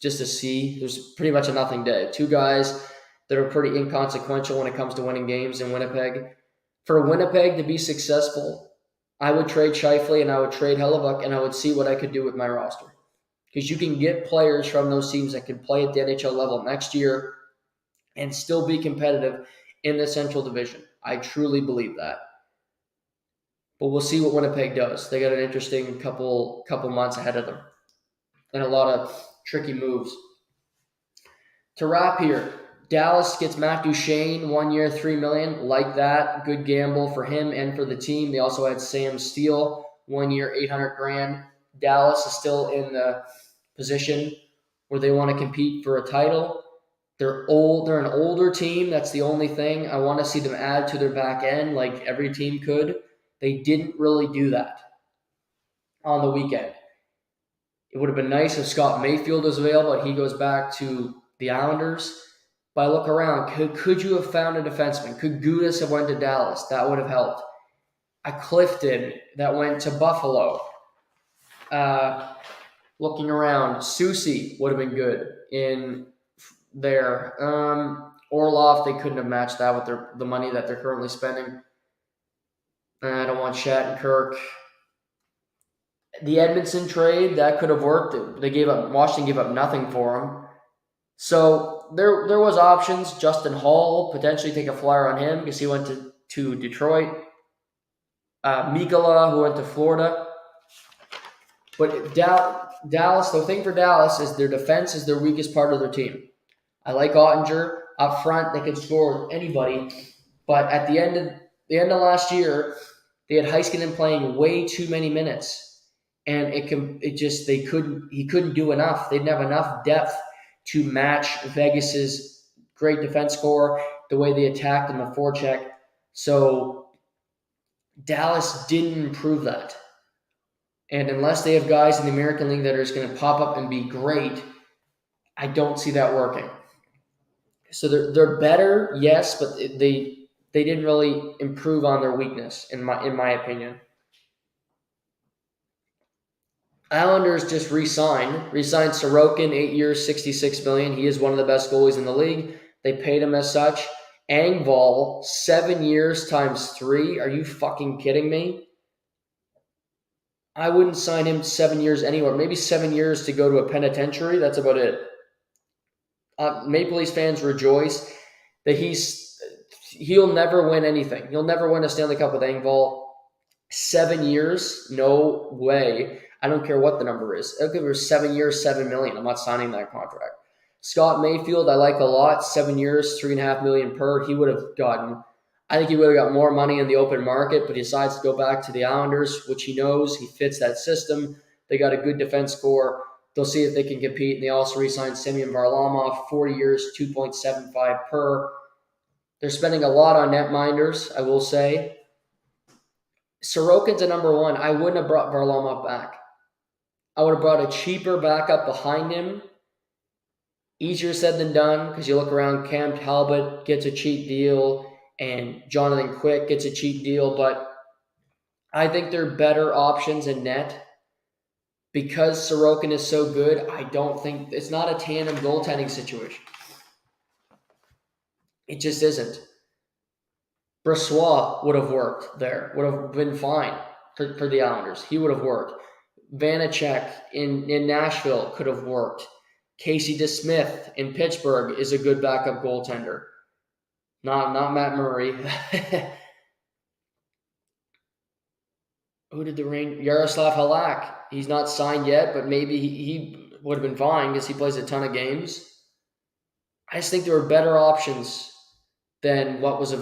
just a C. There's pretty much a nothing day. 2 guys that are pretty inconsequential when it comes to winning games in Winnipeg. For Winnipeg to be successful, I would trade Scheifele and I would trade Hellebuck and I would see what I could do with my roster. Because you can get players from those teams that can play at the NHL level next year and still be competitive in the Central Division. I truly believe that. But we'll see what Winnipeg does. They got an interesting couple months ahead of them. And a lot of tricky moves. To wrap here, Dallas gets Matt Duchene, 1 year, $3 million. Like that. Good gamble for him and for the team. They also had Sam Steele, 1 year, $800,000. Dallas is still in the position where they want to compete for a title. They're old. They're an older team. That's the only thing. I want to see them add to their back end like every team could. They didn't really do that on the weekend. It would have been nice if Scott Mayfield was available, but he goes back to the Islanders. But I look around. Could you have found a defenseman? Could Gudas have went to Dallas? That would have helped. A Clifton that went to Buffalo. Looking around, Soucy would have been good in there. Orlov, they couldn't have matched that with the money that they're currently spending. I don't want Shattenkirk. The Edmondson trade, that could have worked. Washington gave up nothing for him. So there was options. Justin Hall, potentially take a flyer on him because he went to Detroit. Mikala, who went to Florida. But Dallas, the thing for Dallas is their defense is their weakest part of their team. I like Ottinger. Up front, they can score with anybody. But at the end of last year, they had Heiskanen playing way too many minutes. And he couldn't do enough. They didn't have enough depth to match Vegas's great defense score, the way they attacked in the forecheck. So Dallas didn't improve that. And unless they have guys in the American League that are just going to pop up and be great, I don't see that working. So they're better, yes, but they didn't really improve on their weakness, in my opinion. Islanders just re-signed Sorokin, 8 years, $66 million. He is one of the best goalies in the league. They paid him as such. Engvall, 7 years times 3. Are you fucking kidding me? I wouldn't sign him 7 years anywhere. Maybe 7 years to go to a penitentiary. That's about it. Maple Leafs fans rejoice that he'll never win anything. He'll never win a Stanley Cup with Engvall. 7 years? No way. I don't care what the number is. Okay, it was 7 years, $7 million. I'm not signing that contract. Scott Mayfield, I like a lot. 7 years, $3.5 million per. He would have gotten. I think he would have got more money in the open market, but he decides to go back to the Islanders, which he knows he fits that system. They got a good defense core. They'll see if they can compete. And they also re-signed Semyon Varlamov, 4 years, $2.75 per. They're spending a lot on netminders, I will say. Sorokin's a number 1. I wouldn't have brought Varlamov back. I would have brought a cheaper backup behind him. Easier said than done, because you look around, Cam Talbot gets a cheap deal, and Jonathan Quick gets a cheap deal, but I think they're better options in net. Because Sorokin is so good, I don't think it's not a tandem goaltending situation. It just isn't. Brossoit would have worked there, would have been fine for the Islanders. He would have worked. Vanacek in Nashville could have worked. Casey DeSmith in Pittsburgh is a good backup goaltender. Not Matt Murray. Who did the Rangers? Yaroslav Halak. He's not signed yet, but maybe he would have been fine because he plays a ton of games. I just think there were better options than what was I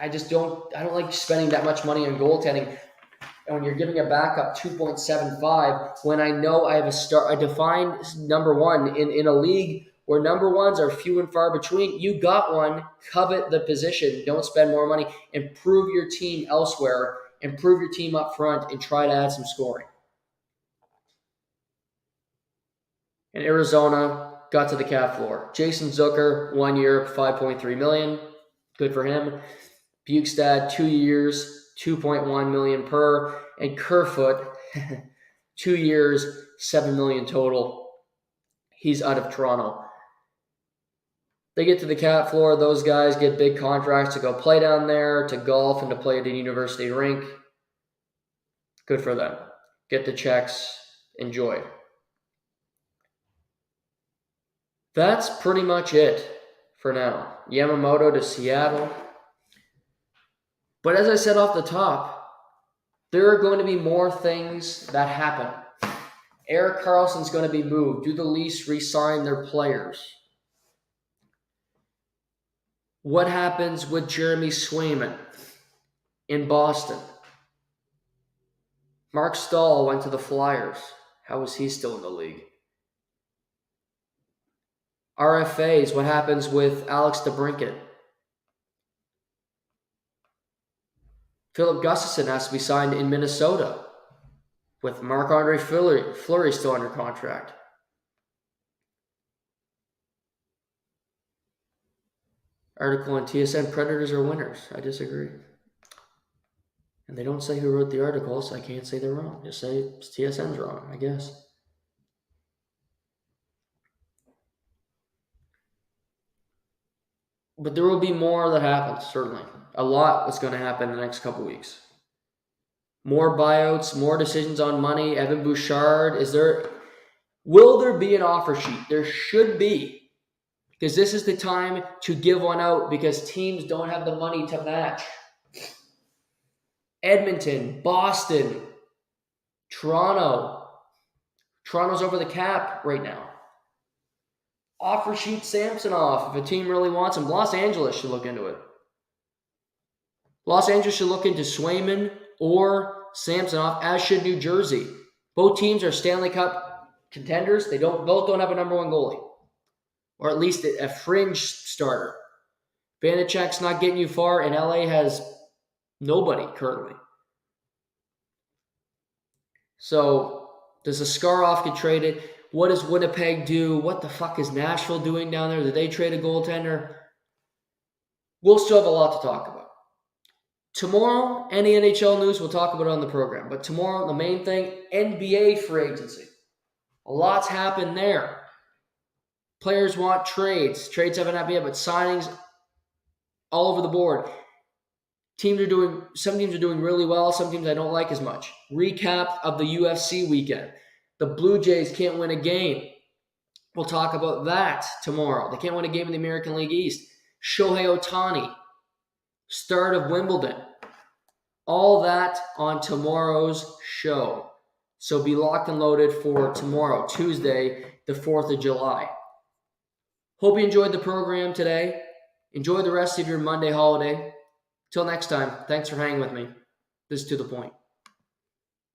don't like spending that much money on goaltending. And when you're giving a backup 2.75, when I know I have a defined number 1 in a league where number 1s are few and far between, you got one, covet the position, don't spend more money, improve your team elsewhere, improve your team up front, and try to add some scoring. And Arizona got to the cap floor. Jason Zucker, 1 year, $5.3 million. Good for him. Bukestad, 2 years, $2.1 million per. And Kerfoot, 2 years, $7 million total. He's out of Toronto. They get to the cap floor. Those guys get big contracts to go play down there, to golf, and to play at a university rink. Good for them. Get the checks. Enjoy. That's pretty much it for now. Yamamoto to Seattle. But as I said off the top, there are going to be more things that happen. Erik Karlsson's going to be moved. Do the Leafs re-sign their players? What happens with Jeremy Swayman in Boston? Mark Stahl went to the Flyers. How is he still in the league? RFAs, what happens with Alex DeBrincat? Philip Gustafson has to be signed in Minnesota with Marc-Andre Fleury still under contract. Article on TSN, Predators are winners. I disagree. And they don't say who wrote the article, so I can't say they're wrong. Just say TSN's wrong, I guess. But there will be more that happens, certainly. A lot is going to happen in the next couple weeks. More buyouts, more decisions on money. Evan Bouchard, will there be an offer sheet? There should be. Because this is the time to give one out because teams don't have the money to match. Edmonton, Boston, Toronto. Toronto's over the cap right now. Offer sheet Samsonov if a team really wants him. Los Angeles should look into it. Los Angeles should look into Swayman or Samsonov, as should New Jersey. Both teams are Stanley Cup contenders. They both don't have a number 1 goalie. Or at least a fringe starter. Vanacek's not getting you far, and LA has nobody currently. So, does Askarov get traded? What does Winnipeg do? What the fuck is Nashville doing down there? Did they trade a goaltender? We'll still have a lot to talk about. Tomorrow, any NHL news, we'll talk about it on the program. But tomorrow, the main thing, NBA free agency. A lot's happened there. Players want trades. Trades haven't happened yet, but signings all over the board. Some teams are doing really well. Some teams I don't like as much. Recap of the UFC weekend. The Blue Jays can't win a game. We'll talk about that tomorrow. They can't win a game in the American League East. Shohei Ohtani. Start of Wimbledon. All that on tomorrow's show. So be locked and loaded for tomorrow, Tuesday, the 4th of July. Hope you enjoyed the program today. Enjoy the rest of your Monday holiday. Till next time, thanks for hanging with me. This is To The Point.